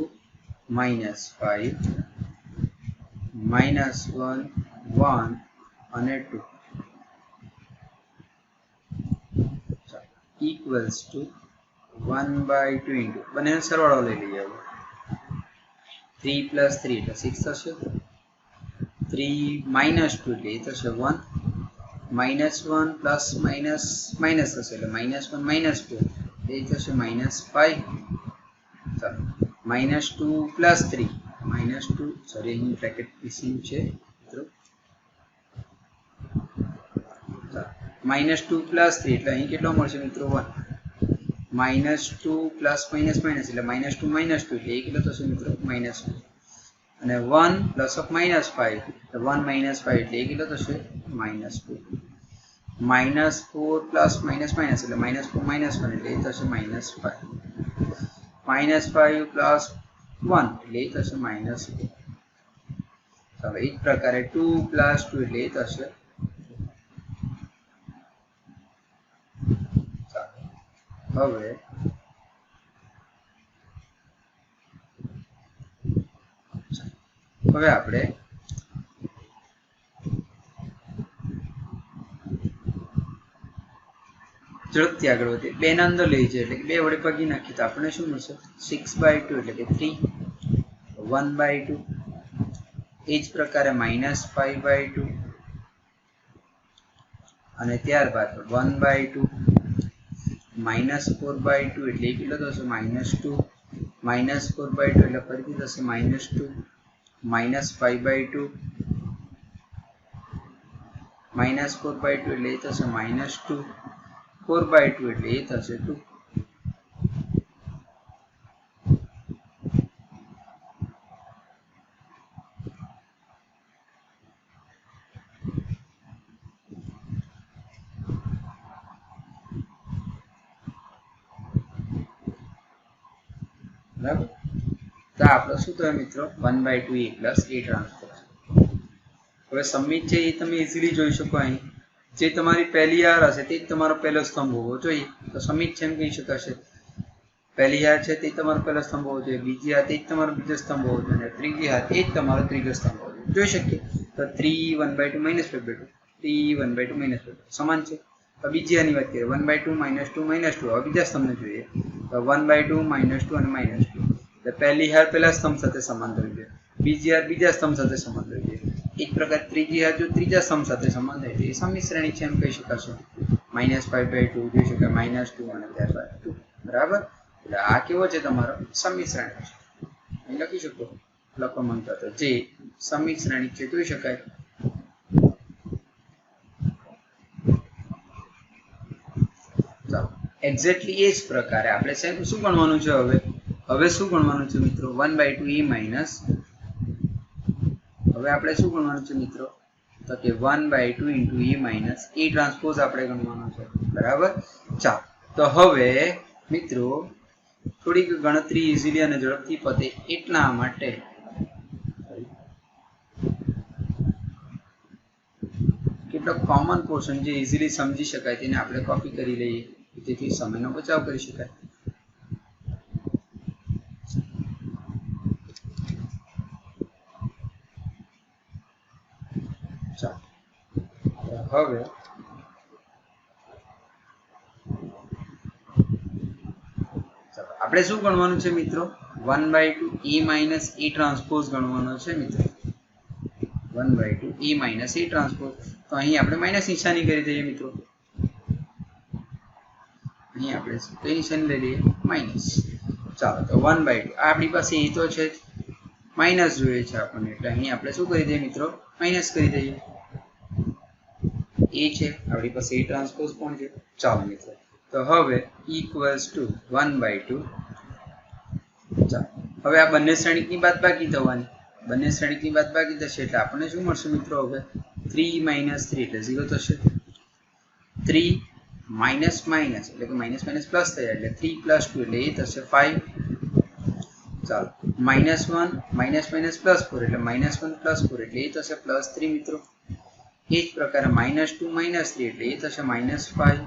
-5 -1 1 અને 2 equals to 1/2 into બંનેનો સરવાળો લઈ લઈએ. 3 plus 3 એટલે 6 થશે. 3 minus 2 એટલે એ થશે 1 -1 plus minus થશે એટલે -1 -2 એ થશે -5. ચાલો -2 + 3 -2 સોરી અહીં બ્રેકેટ મિસિંગ છે મિત્રો. -2 + 3 એટલે અહીં કેટલો મળશે મિત્રો 1. -2 પ્લસ માઇનસ માઇનસ એટલે -2 -2 એટલે એ કેટલો થશે મિત્રો -2. અને 1 +(-5) એટલે 1 - 5 એટલે એ કેટલો થશે -2. -4 પ્લસ માઇનસ માઇનસ એટલે -4 - 1 એટલે એ થશે -5. -5 પ્લસ 1 એટલે એ થશે -4. ચાલો એ જ પ્રકારે 2 + 2 એટલે એ થશે. હવે આપણે ઝડપથી આગળ વધીએ. 2 ના અંદર લઈ જઈએ એટલે કે 2 વડે ભાગી નાખીએ તો આપણને શું મળશે 6/2 એટલે કે 3. 1/2 એ જ પ્રકારે -5/2 અને ત્યારબાદ 1/2 -4/2 એટલે કેટલો થશે -2. -4/2 એટલે ફરીથી થશે -2. -5/2 -4/2 એટલે એ થશે -2. 4/2 એટલે એ થશે 2. બરાબર. તો આપણો શું થયો મિત્રો 1/2 A + A ટ્રાન્સપોઝ. હવે સબમિટ છે એ તમે ઇઝીલી જોઈ શકો. અહીં જે તમારી પહેલી હાર હશે તે જ તમારો પહેલો સ્તંભ હોવો જોઈએ. તો સબમિટ છે એમ કહી શકાશે. પહેલી હાર છે તે તમારો પહેલો સ્તંભ હોવો જોઈએ, બીજી હાર તે જ તમારો બીજો સ્તંભ હોવો જોઈએ, અને ત્રીજી હાર એ જ તમારો ત્રીજો સ્તંભ હોવો જોઈએ. જોઈ શકીએ તો 3 1/2 -5/2 3 1/2 -5/2 સમાન છે. તો બીજી હારની વાત કરીએ 1/2 -2 -2. હવે બીજા સ્તંભને જોઈએ તો 1/2 -2 અને -2. એટલે પહેલી હાર પહેલા સ્તંભ સાથે સમાન થવી જોઈએ, બીજી હાર બીજા સ્તંભ સાથે સમાન થવી જોઈએ. એ જ પ્રકાર ત્રીજી હાર જો ત્રીજા સ્તંભ સાથે સમાન થાય તો એ સમમિત શ્રેણી છે એમ કહી શકાશે. -5/2 જોઈ શકાય, -2 અને ત્યારબાદ 2. બરાબર. એટલે આ કેવો છે તમારો સમમિત શ્રેણી છે. અહીં લખી શકો લખવા માંગતા તો જે સમમિત શ્રેણી છે જોઈ શકાય. ચાલો એક્ઝેક્ટલી એ જ પ્રકારે આપણે શું ગણવાનું છે હવે શું ગણવાનું છે મિત્રો 1/2 A હવે આપણે શું ગણવાનું છે મિત્રો તો કે 1/2 A ટ્રાન્સપોઝ આપણે ગણવાનું છે. બરાબર. ચાલો તો હવે મિત્રો થોડીક ગણતરી ઇઝીલી અને ઝડપથી પતે એટલા માટે કેટલોક કોમન પોર્શન જે ઇઝીલી સમજી શકાય તેને આપણે કોપી કરી લઈએ, જેથી સમયનો બચાવ કરી શકાય. ચાલો હવે આપણે શું ગણવાનું છે મિત્રો 1/2 A ટ્રાન્સપોઝ ગણવાનો છે મિત્રો. 1/2 A ટ્રાન્સપોઝ. તો અહીં આપણે માઇનસ નિશાની કરી દઈએ મિત્રો. અહીં આપણે કઈ નિશાની લઈ લઈએ માઇનસ. ચાલો તો 1/2 આપણી પાસે એ તો છે માઇનસ જોઈએ છે આપણને, એટલે અહીં આપણે શું કરી દઈએ મિત્રો માઇનસ કરી દઈએ. એ છે આપણી પાસે A ટ્રાન્સપોઝ પણ છે. ચાલો મિત્રો તો હવે ઇક્વલ્સ ટુ 1/2. ચાલો હવે આ બંને શ્રેણીકની બાદબાકી થવાની, બંને શ્રેણીકની બાદબાકી થશે એટલે આપણને શું મળશે મિત્રો હવે 3 - 3 એટલે 0 થશે. 3 માઇનસ માઇનસ એટલે કે માઇનસ માઇનસ પ્લસ થયા એટલે 3 + 2 એટલે એ થશે 5. ચાલો -1 માઇનસ માઇનસ +4 એટલે -1 +4 એટલે એ થશે +3 મિત્રો. એ જ પ્રકારે -2 - 3 એટલે એ થશે -5.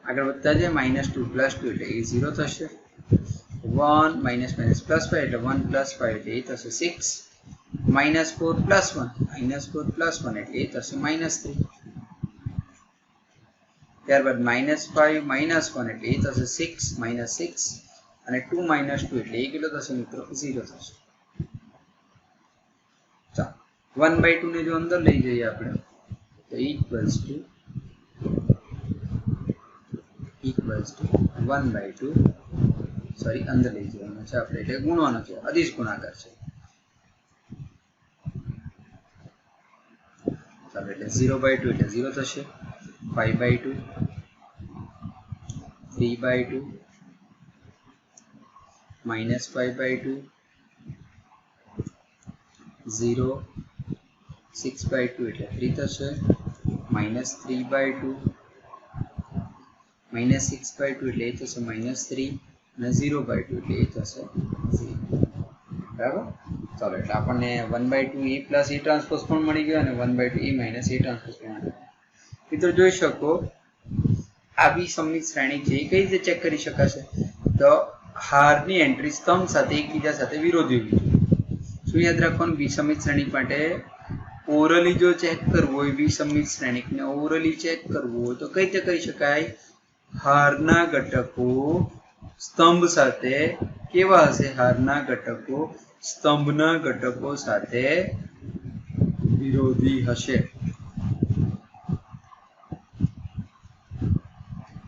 આગળ વધતા જાય -2 + 2 એટલે એ 0 થશે. 1 માઇનસ માઇનસ +5 એટલે 1 + 5 એટલે એ થશે 6. -4 + 1 એટલે એ થશે -3. ત્યારબાદ -5 - 1 એટલે એ થશે 6 -6 અને 2 - 2 એટલે એ કેટલો થશે મિત્રો 0 થશે. ચાલો 1/2 ને જો અંદર લઈ જઈએ આપણે તો equals to equals to 1/2 sorry અંદર લઈ જવાનો છે આપણે એટલે ગુણવાનો છે અદિશ ગુણાકાર છે ચાલો એટલે 0/2 એટલે 0 થશે 5/2 3/2 -5/2 0 6/2 એટલે 3 થશે -3/2 -6/2 એટલે એ થશે -3 અને 0/2 એટલે એ થશે 0 બરાબર ચાલો એટલે આપણને 1/2 e પ્લસ e ટ્રાન્સપોઝ પણ મળી ગયો અને 1/2 e માઇનસ e ટ્રાન્સપોઝ પણ મળી ગયો મિત્રો જોઈ શકો આ બી સમમિત શ્રેણી છે એ કઈ રીતે ચેક કરી શકાશે તો હારની એન્ટ્રી સ્તંભ સાથે એકબીજા સાથે વિરોધી હોવી જોઈએ શું યાદ રાખવાનું વિસમિત શ્રેણિક માટે ઓરલી જો ચેક કરવું હોય વિસમિત શ્રેણિકને ઓરલી ચેક કરવું હોય તો કઈ રીતે કરી શકાય હારના ઘટકો સ્તંભ સાથે કેવા હશે હારના ઘટકો સ્તંભના ઘટકો સાથે વિરોધી હશે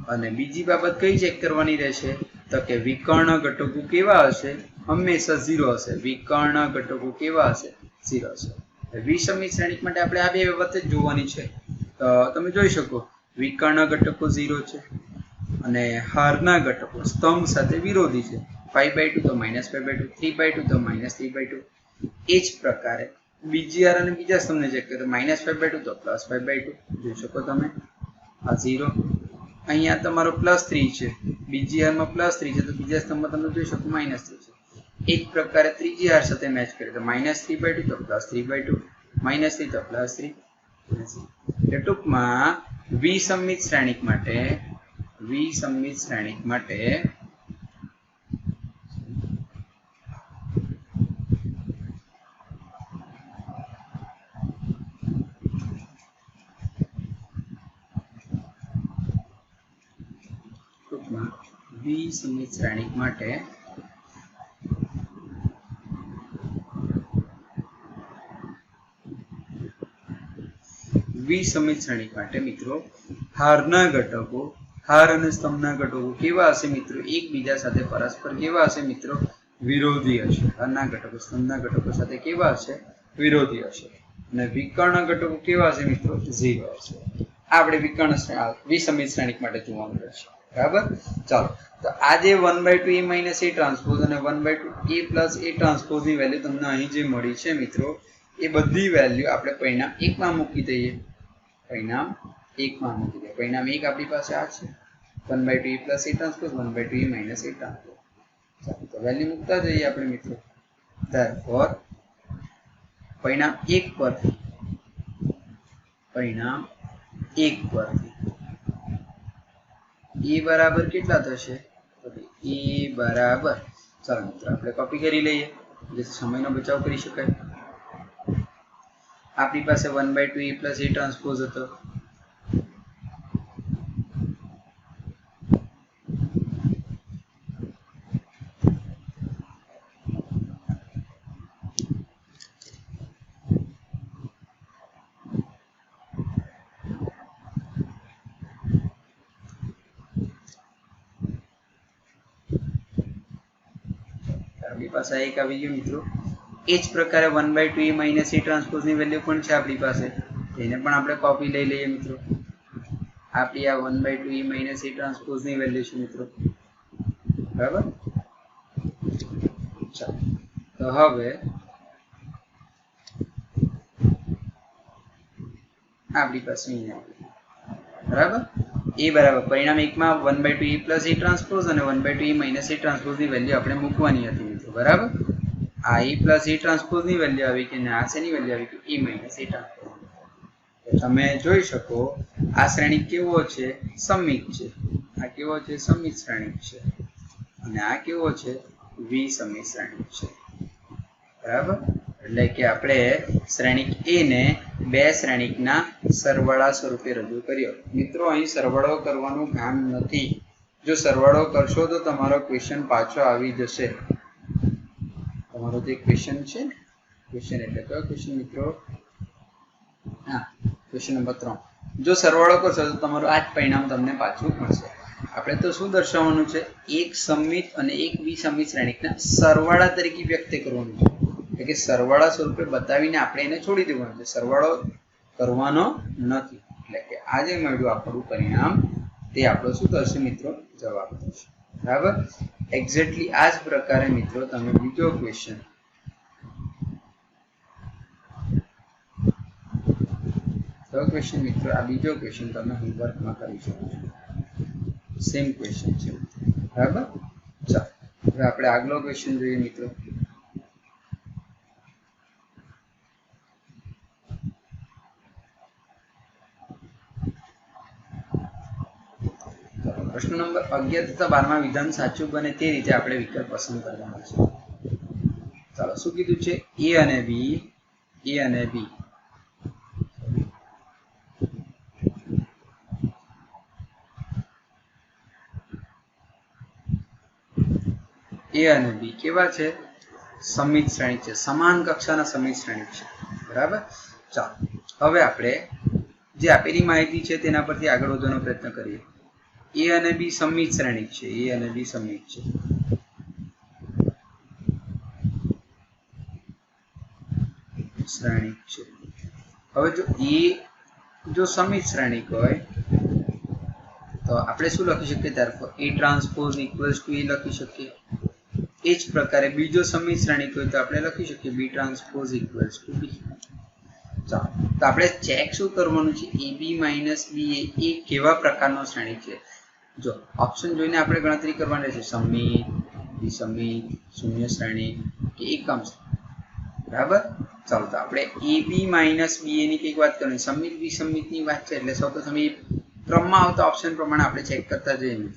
અને બીજી બાબત કઈ ચેક કરવાની રહેશે તો કે વિકર્ણ ઘટકો કેવા હશે હંમેશા 0 હશે વિકર્ણ ઘટકો કેવા હશે 0 હશે વિસમિત શ્રેણિક માટે આપણે આ બે બાબત જ જોવાની છે તો તમે જોઈ શકો વિકર્ણ ઘટકો 0 છે અને હારના ઘટકો સ્તંભ સાથે વિરોધી છે 5/2 તો -5/2 3/2 તો -3/2 એ જ પ્રકારે બીજી હાર અને બીજા સ્તંભને ચેક કરો -5/2 તો +5/2 જોઈ શકો તમે આ 0 અહીંયા તમારો +3 છે બીજી હારમાં +3 છે તો બીજા સ્તંભમાં તમે જોઈ શકો -3 છે એ જ પ્રકારે ત્રીજી હાર સાથે મેચ કરીએ તો -3/2 તો +3/2 -3 તો +3 એટલે ટૂંકમાં વિસમિત શ્રેણિક માટે વિસમિત શ્રેણિક માટે મિત્રો હારના ઘટકો હાર અને સ્તંભના ઘટકો કેવા હશે મિત્રો એકબીજા સાથે પરસ્પર કેવા હશે મિત્રો વિરોધી હશે હારના ઘટકો સ્તંભના ઘટકો સાથે કેવા હશે વિરોધી હશે અને વિકર્ણ ઘટકો કેવા હશે મિત્રો 0 હશે આપણે વિસમિત શ્રેણિક માટે જોવાનું રહેશે બરાબર ચાલો તો આ જે 1/2 e માઇનસ e ટ્રાન્સપોઝ અને 1/2 e પ્લસ e ટ્રાન્સપોઝ ની વેલ્યુ તમને અહીં જે મળી છે મિત્રો એ બધી વેલ્યુ આપણે પરિણામ 1 માં મૂકી દઈએ પરિણામ 1 માં મૂકી દઈએ પરિણામ 1 આપણી પાસે આ છે 1/2 e plus e transpose 1/2 e minus e transpose ચાલો તો વેલ્યુ મૂકતા જઈએ આપણે મિત્રો therefore પરિણામ 1 પરથી એ બરાબર કેટલા થશે એ બરાબર ચાલો મિત્રો આપણે કોપી કરી લઈએ જેથી સમયનો બચાવ કરી શકાય આપણી પાસે 1/2 e પ્લસ e ટ્રાન્સપોઝ હતો પાસે એક આવી ગયું મિત્રો એ જ પ્રકારે 1/2 e માઇનસ e ટ્રાન્સપોઝ ની વેલ્યુ પણ છે આપણી પાસે એને પણ આપણે કોપી લઈ લઈએ મિત્રો આપણી આ 1/2 e માઇનસ e ટ્રાન્સપોઝ ની વેલ્યુ છે મિત્રો બરાબર ચાલો તો હવે આપણી પાસે અહીંયા બરાબર એ બરાબર પરિણામ 1 માં 1/2 e પ્લસ e ટ્રાન્સપોઝ અને 1/2 e માઇનસ e ટ્રાન્સપોઝ ની વેલ્યુ આપણે મૂકવાની હતી મિત્રો બરાબર આ e પ્લસ e ટ્રાન્સપોઝ ની વેલ્યુ આવી કે આ શેની વેલ્યુ આવી કે e માઇનસ e ટ્રાન્સપોઝ તમે જોઈ શકો આ શ્રેણિક કેવો છે સમમિત છે આ કેવો છે સમમિત શ્રેણિક છે અને આ કેવો છે વિસમિત શ્રેણિક છે બરાબર એટલે કે આપણે શ્રેણિક a ને બે શ્રેણિકના સરવાળા સ્વરૂપે રજૂ કર્યો મિત્રો અહીં સરવાળો કરવાનું કામ નથી જો સરવાળો કરશો તો તમારો ક્વેશ્ચન પાછો આવી જશે તમારો જે ક્વેશ્ચન છે ક્વેશ્ચન એટલે કયો ક્વેશ્ચન મિત્રો હા ક્વેશ્ચન નંબર 3 જો સરવાળો કરશો તો તમારું આ જ પરિણામ તમને પાછું મળશે આપણે તો શું દર્શાવવાનું છે, એક સમિત અને એક વિસમિત શ્રેણિકના સરવાળા તરીકે વ્યક્ત કરવાનું છે, એટલે કે સરવાળા સ્વરૂપે બતાવીને આપણે એને છોડી દેવાનું છે, સરવાળો કરવાનો નથી. એટલે કે આ જે મળ્યું આપણું પરિણામ તે આપણો શું થશે મિત્રો, જવાબ થશે. બરાબર. એક્ઝેક્ટલી આ જ પ્રકારે મિત્રો તમે બીજો ક્વેશ્ચન મિત્રો આ બીજો ક્વેશ્ચન તમે હોમવર્કમાં કરી શકો છો. સેમ ક્વેશ્ચન છે. બરાબર. ચાલો હવે આપણે આગલો ક્વેશ્ચન જોઈએ મિત્રો. પ્રશ્ન નંબર 11 તથા 12 વિધાન સાચું બને તે રીતે આપણે વિકલ્પ પસંદ કરવાના છે. ચાલો શું કીધું છે, એ અને બી એ અને બી કેવા છે, સમિત શ્રેણિક છે, સમાન કક્ષાના સમિત શ્રેણિક છે. બરાબર. ચાલો હવે આપણે જે આપેલી માહિતી છે તેના પરથી આગળ વધવાનો પ્રયત્ન કરીએ. એ અને બી સમિત શ્રેણિક છે, એ અને બી સમિત છે. શ્રેણિક છે. હવે જો સમિત શ્રેણિક હોય તો આપણે શું લખી શકીએ, therefore A transpose equals to A લખી શકીએ. એ જ પ્રકારે બીજો સમિત શ્રેણિક હોય તો આપણે લખી શકીએ B transpose equals two B. ચાલો તો આપણે ચેક શું કરવાનું છે, AB માઇનસ B એ કેવા પ્રકારનો શ્રેણિક છે. જો ઓપ્શન જોઈને આપણે ગણતરી કરવાની છે, સમિત, વિસમિત, શૂન્ય શ્રેણિક કે એકમ શ્રેણિક. બરાબર. ચાલો તો આપણે AB માઇનસ B ની કંઈક વાત કરવાની, સમિત વિસમિતની વાત છે, એટલે સૌપ્રથમ એ ક્રમમાં આવતા ઓપ્શન પ્રમાણે આપણે ચેક કરતા જઈએ.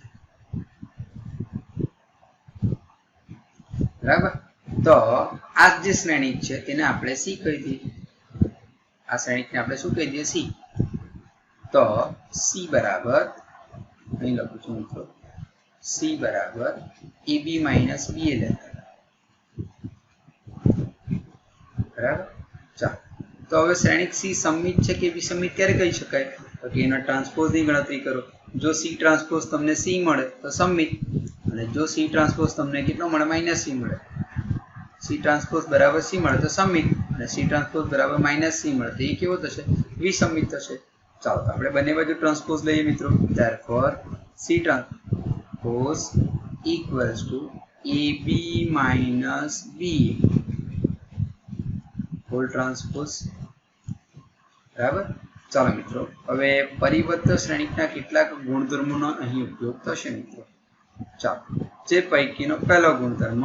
બરાબર. તો આ જે શ્રેણિક છે તેને આપણે C કહી દઈએ. આ શ્રેણિકને આપણે શું કહી દઈએ, C. તો C બરાબર, અહીં લખું છું મિત્રો, C બરાબર AB માઇનસ BA લેતા. બરાબર. ચાલો તો હવે શ્રેણિક C સમિત છે કે વિસમિત ક્યારે કહી શકાય, તો કે એના ટ્રાન્સપોઝની ગણતરી કરો. જો C ટ્રાન્સપોઝ તમને C મળે તો સમિત, અને જો C ટ્રાન્સપોઝ તમને કેટલો મળે, માઇનસ C મળે. C ટ્રાન્સપોઝ બરાબર C મળે તો સમિત, અને C ટ્રાન્સપોઝ બરાબર માઇનસ C મળે તો એ કેવો થશે, વિસમિત થશે. ચાલો તો આપણે બંને બાજુ ટ્રાન્સપોઝ લઈએ મિત્રો. therefore C transpose equals to AB minus BA whole transpose. બરાબર. ચાલો મિત્રો હવે પરિવર્ત શ્રેણિકના કેટલાક ગુણધર્મોનો અહીં ઉપયોગ થશે મિત્રો. ચાલો જે પૈકીનો પહેલો ગુણધર્મ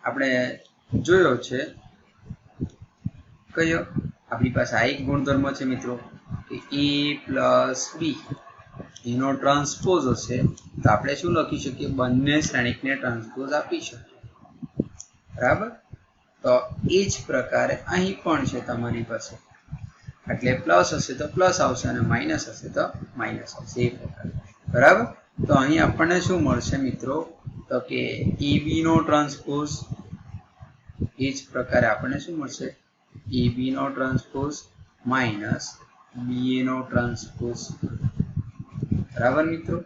આપણે જોયો છે, કયો, આપણી પાસે આ એક ગુણધર્મ છે મિત્રો કે A પ્લસ B એનો ટ્રાન્સપોઝ હશે તો આપણે શું લખી શકીએ, બંને શ્રેણિકને ટ્રાન્સપોઝ આપી શકીએ. બરાબર. તો એ જ પ્રકારે અહીં પણ છે તમારી પાસે, એટલે પ્લસ હશે તો પ્લસ આવશે અને માઇનસ હશે તો માઇનસ આવશે, એ પ્રકારે. બરાબર. તો અહીં આપણને શું મળશે મિત્રો, તો કે AB નો ટ્રાન્સપોઝ, એ જ પ્રકારે આપણને શું મળશે, AB નો ટ્રાન્સપોઝ માઇનસ BA નો ટ્રાન્સપોઝ. બરાબર મિત્રો,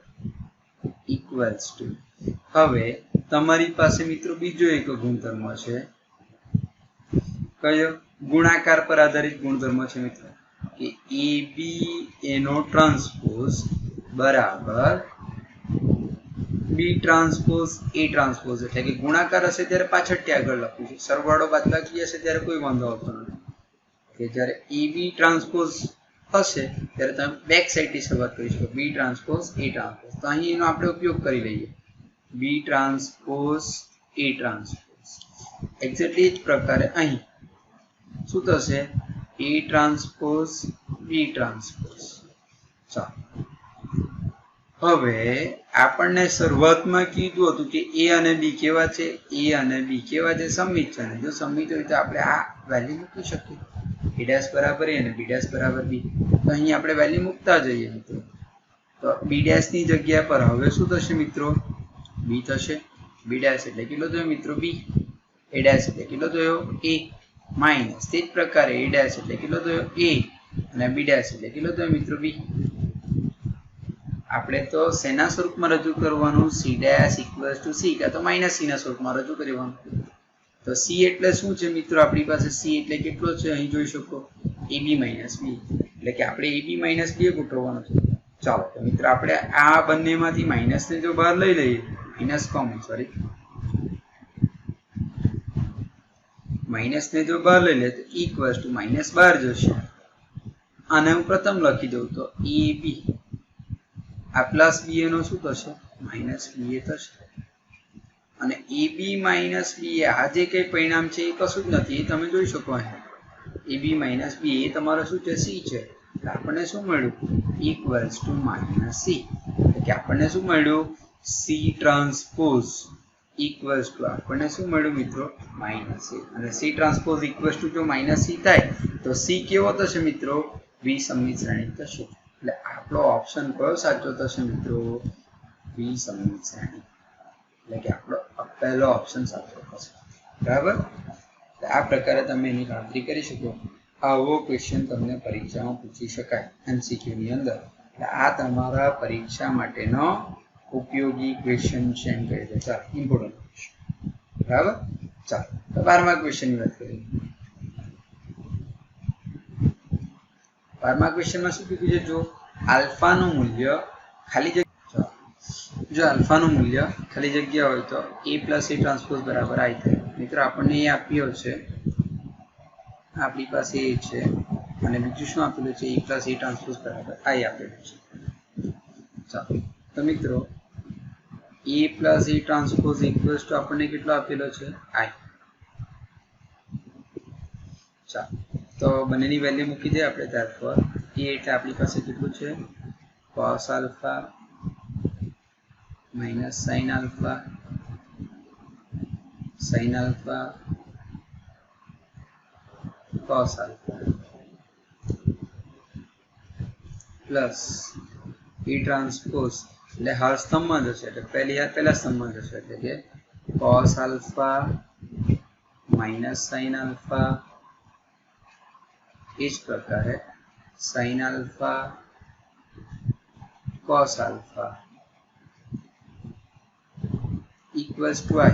ઇક્વલ્સ ટુ. હવે તમારી પાસે મિત્રો બીજો એક ગુણધર્મ છે, કયો, ગુણાકાર પર આધારિત ગુણધર્મ છે મિત્રો, કે AB એનો ટ્રાન્સપોઝ બરાબર B ટ્રાન્સપોઝ A ટ્રાન્સપોઝ. એટલે કે ગુણાકાર હશે ત્યારે પાછળથી આગળ લખવું છે, સરવાળો બાદબાકી હશે ત્યારે કોઈ વાંધો આવતો નથી. કે જ્યારે AB ટ્રાન્સપોઝ હશે ત્યારે તમે બેક સાઈડથી શરૂઆત કરી શકો, B ટ્રાન્સપોઝ A ટ્રાન્સપોઝ. તો અહીં એનો આપણે ઉપયોગ કરી લઈએ, B transpose A transpose. Exactly જ પ્રકારે અહીં શું થશે, A ટ્રાન્સપોઝ B ટ્રાન્સપોઝ. ચાલો હવે આપણને શરૂઆતમાં કીધું હતું કે A અને B કેવા છે, A અને B કેવા છે, સમિત છે. અને જો સમિત હોય તો આપણે આ વેલ્યુ મૂકી શકીએ, A' બરાબર A અને B' બરાબર B. તો અહીં આપણે વેલ્યુ મૂકતા જઈએ મિત્રો. તો B' ની જગ્યા પર હવે શું થશે મિત્રો, B થશે. B' એટલે કેટલો થયો મિત્રો, B. A' એટલે કેટલો થયો, A માઇનસ. તે જ પ્રકારે A' એટલે કેટલો થયો, A, અને B' એટલે કેટલો થયો મિત્રો, B. આપણે તો શેના સ્વરૂપમાં રજૂ કરવાનું c dash equals to c કાં તો માઇનસ c ના સ્વરૂપમાં રજૂ કરવાનું તો c એટલે શું છે મિત્રો આપણી પાસે c એટલે કેટલો છે અહીં જોઈ શકો ab માઇનસ b એટલે કે આપણે ab માઇનસ b ગોઠવવાનો છે ચાલો તો મિત્રો આપણે આ બંનેમાંથી માઇનસ ને જો બહાર લઈ લઈએ માઇનસ કોમન સોરી માઇનસ ને જો બહાર લઈ લે તો ઇક્વલ્સ ટુ માઇનસ બહાર જશે આને હું પ્રથમ લખી દઉં તો ab આ પ્લસ ba નો શું થશે માઇનસ ba થશે અને ab માઇનસ ba આ જે કંઈ પરિણામ છે એ કશું જ નથી એ તમે જોઈ શકો અહીં ab માઇનસ ba એ તમારો શું છે c છે એટલે આપણને શું મળ્યું ઇક્વલ્સ ટુ માઇનસ c એટલે કે આપણને શું મળ્યું c ટ્રાન્સપોઝ ઇક્વલ્સ ટુ આપણને શું મળ્યું મિત્રો માઇનસ c અને c ટ્રાન્સપોઝ ઇક્વલ્સ ટુ જો માઇનસ c થાય તો c કેવો થશે મિત્રો વિસંમિત શ્રેણી થશે એટલે આપણો ઓપ્શન કયો સાચો થશે મિત્રો વિસંમિત શ્રેણી એટલે કે આપણો પહેલો ઓપ્શન સાચો થશે બરાબર આ પ્રકારે તમે એની ગણતરી કરી શકો આવો ક્વેશ્ચન તમને પરીક્ષામાં પૂછી શકાય MCQ ની અંદર એટલે આ તમારા પરીક્ષા માટેનો ઉપયોગી ક્વેશ્ચન છે એમ કહી દો ચાલો ઇમ્પોર્ટન્ટ ક્વેશ્ચન બરાબર ચાલો તો 12મા ક્વેશ્ચનની વાત કરીએ 12મા ક્વેશ્ચનમાં શું કીધું છે જો આલ્ફાનું મૂલ્ય ખાલી જગ્યા જો આલ્ફાનું મૂલ્ય ખાલી જગ્યા હોય તો a પ્લસ a ટ્રાન્સપોઝ બરાબર i થાય મિત્રો આપણને એ આપ્યો છે આપણી પાસે એ છે અને બીજું શું આપેલું છે a પ્લસ a ટ્રાન્સપોઝ બરાબર i આપેલું છે ચાલો તો મિત્રો a plus a transpose equals two આપણને કેટલો આપેલો છે i ચાલો તો બંનેની વેલ્યુ મૂકી દે આપણે ત્યારપર a એટલે આપણી પાસે કેટલું છે cos alpha minus sin alpha cos alpha plus e transpose એટલે હર સ્તંભમાં જશે એટલે પહેલા સ્તંભમાં જશે એટલે કે cos alpha minus sin alpha इस प्रकार sin अल्फा cos अल्फा इक्वल्स टू i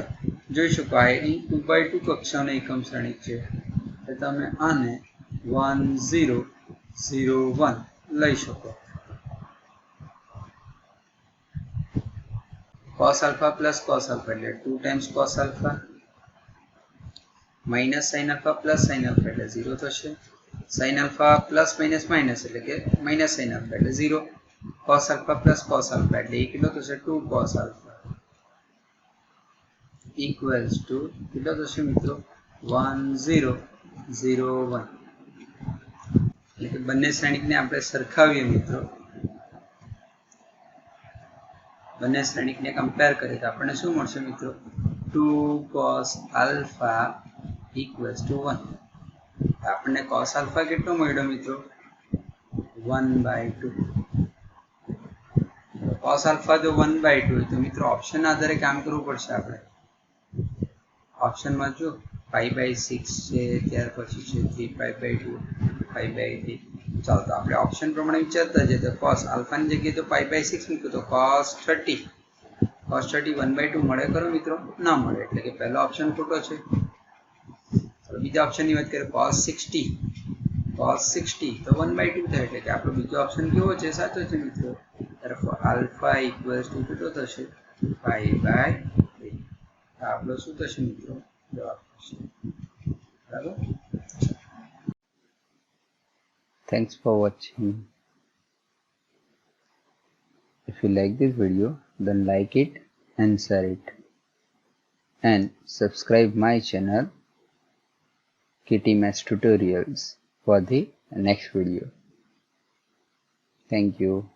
જોઈ શકો i ની 2/2 કક્ષાનો એકમ શ્રેણિક છે એટલે તમે આને 1 0 0 1 લઈ શકો cos alpha plus cos alpha એટલે 2 times cos alpha minus sin alpha plus sin alpha એટલે 0 થશે sin alpha plus minus minus એટલે કે minus sin alpha એટલે 0 cos alpha plus cos alpha એટલે એ કેટલો થશે 2 cos alpha equals to કેટલો થશે મિત્રો 1 0 0 1 એટલે કે બંને શ્રેણિકને આપણે સરખાવીએ મિત્રો બંને શ્રેણિકને કમ્પેર કરીએ તો આપણને શું મળશે મિત્રો 2 cos alpha equals to 1 આપણને cos alpha કેટલો મળ્યો મિત્રો 1/2 cos alpha જો 1/2 હોય તો મિત્રો ઓપ્શન આધારે કામ કરવું પડશે આપણે ઓપ્શનમાં જો 5/6 છે ત્યાર પછી છે 3/2 5/3 ચાલો તો આપણે ઓપ્શન પ્રમાણે વિચારતા જઈએ તો cos alpha ની જગ્યાએ તો 5/6 મૂકો તો cos 30 1/2 મળે ખરો મિત્રો ના મળે એટલે કે પહેલો ઓપ્શન ખોટો છે બીજા ઓપ્શનની વાત કરીએ cos 60 તો 1/2 થાય એટલે કે આપણો બીજો ઓપ્શન કેવો છે સાચો છે મિત્રો તરફ આલ્ફા ઇક્વલ્સ ટુ કેટલો થશે 5/3 આપણો શું થશે મિત્રો જવાબ થશે બરાબર Thanks for watching. If you like this video, then like it and share it. And subscribe my channel KT Maths Tutorials for the next video. Thank you.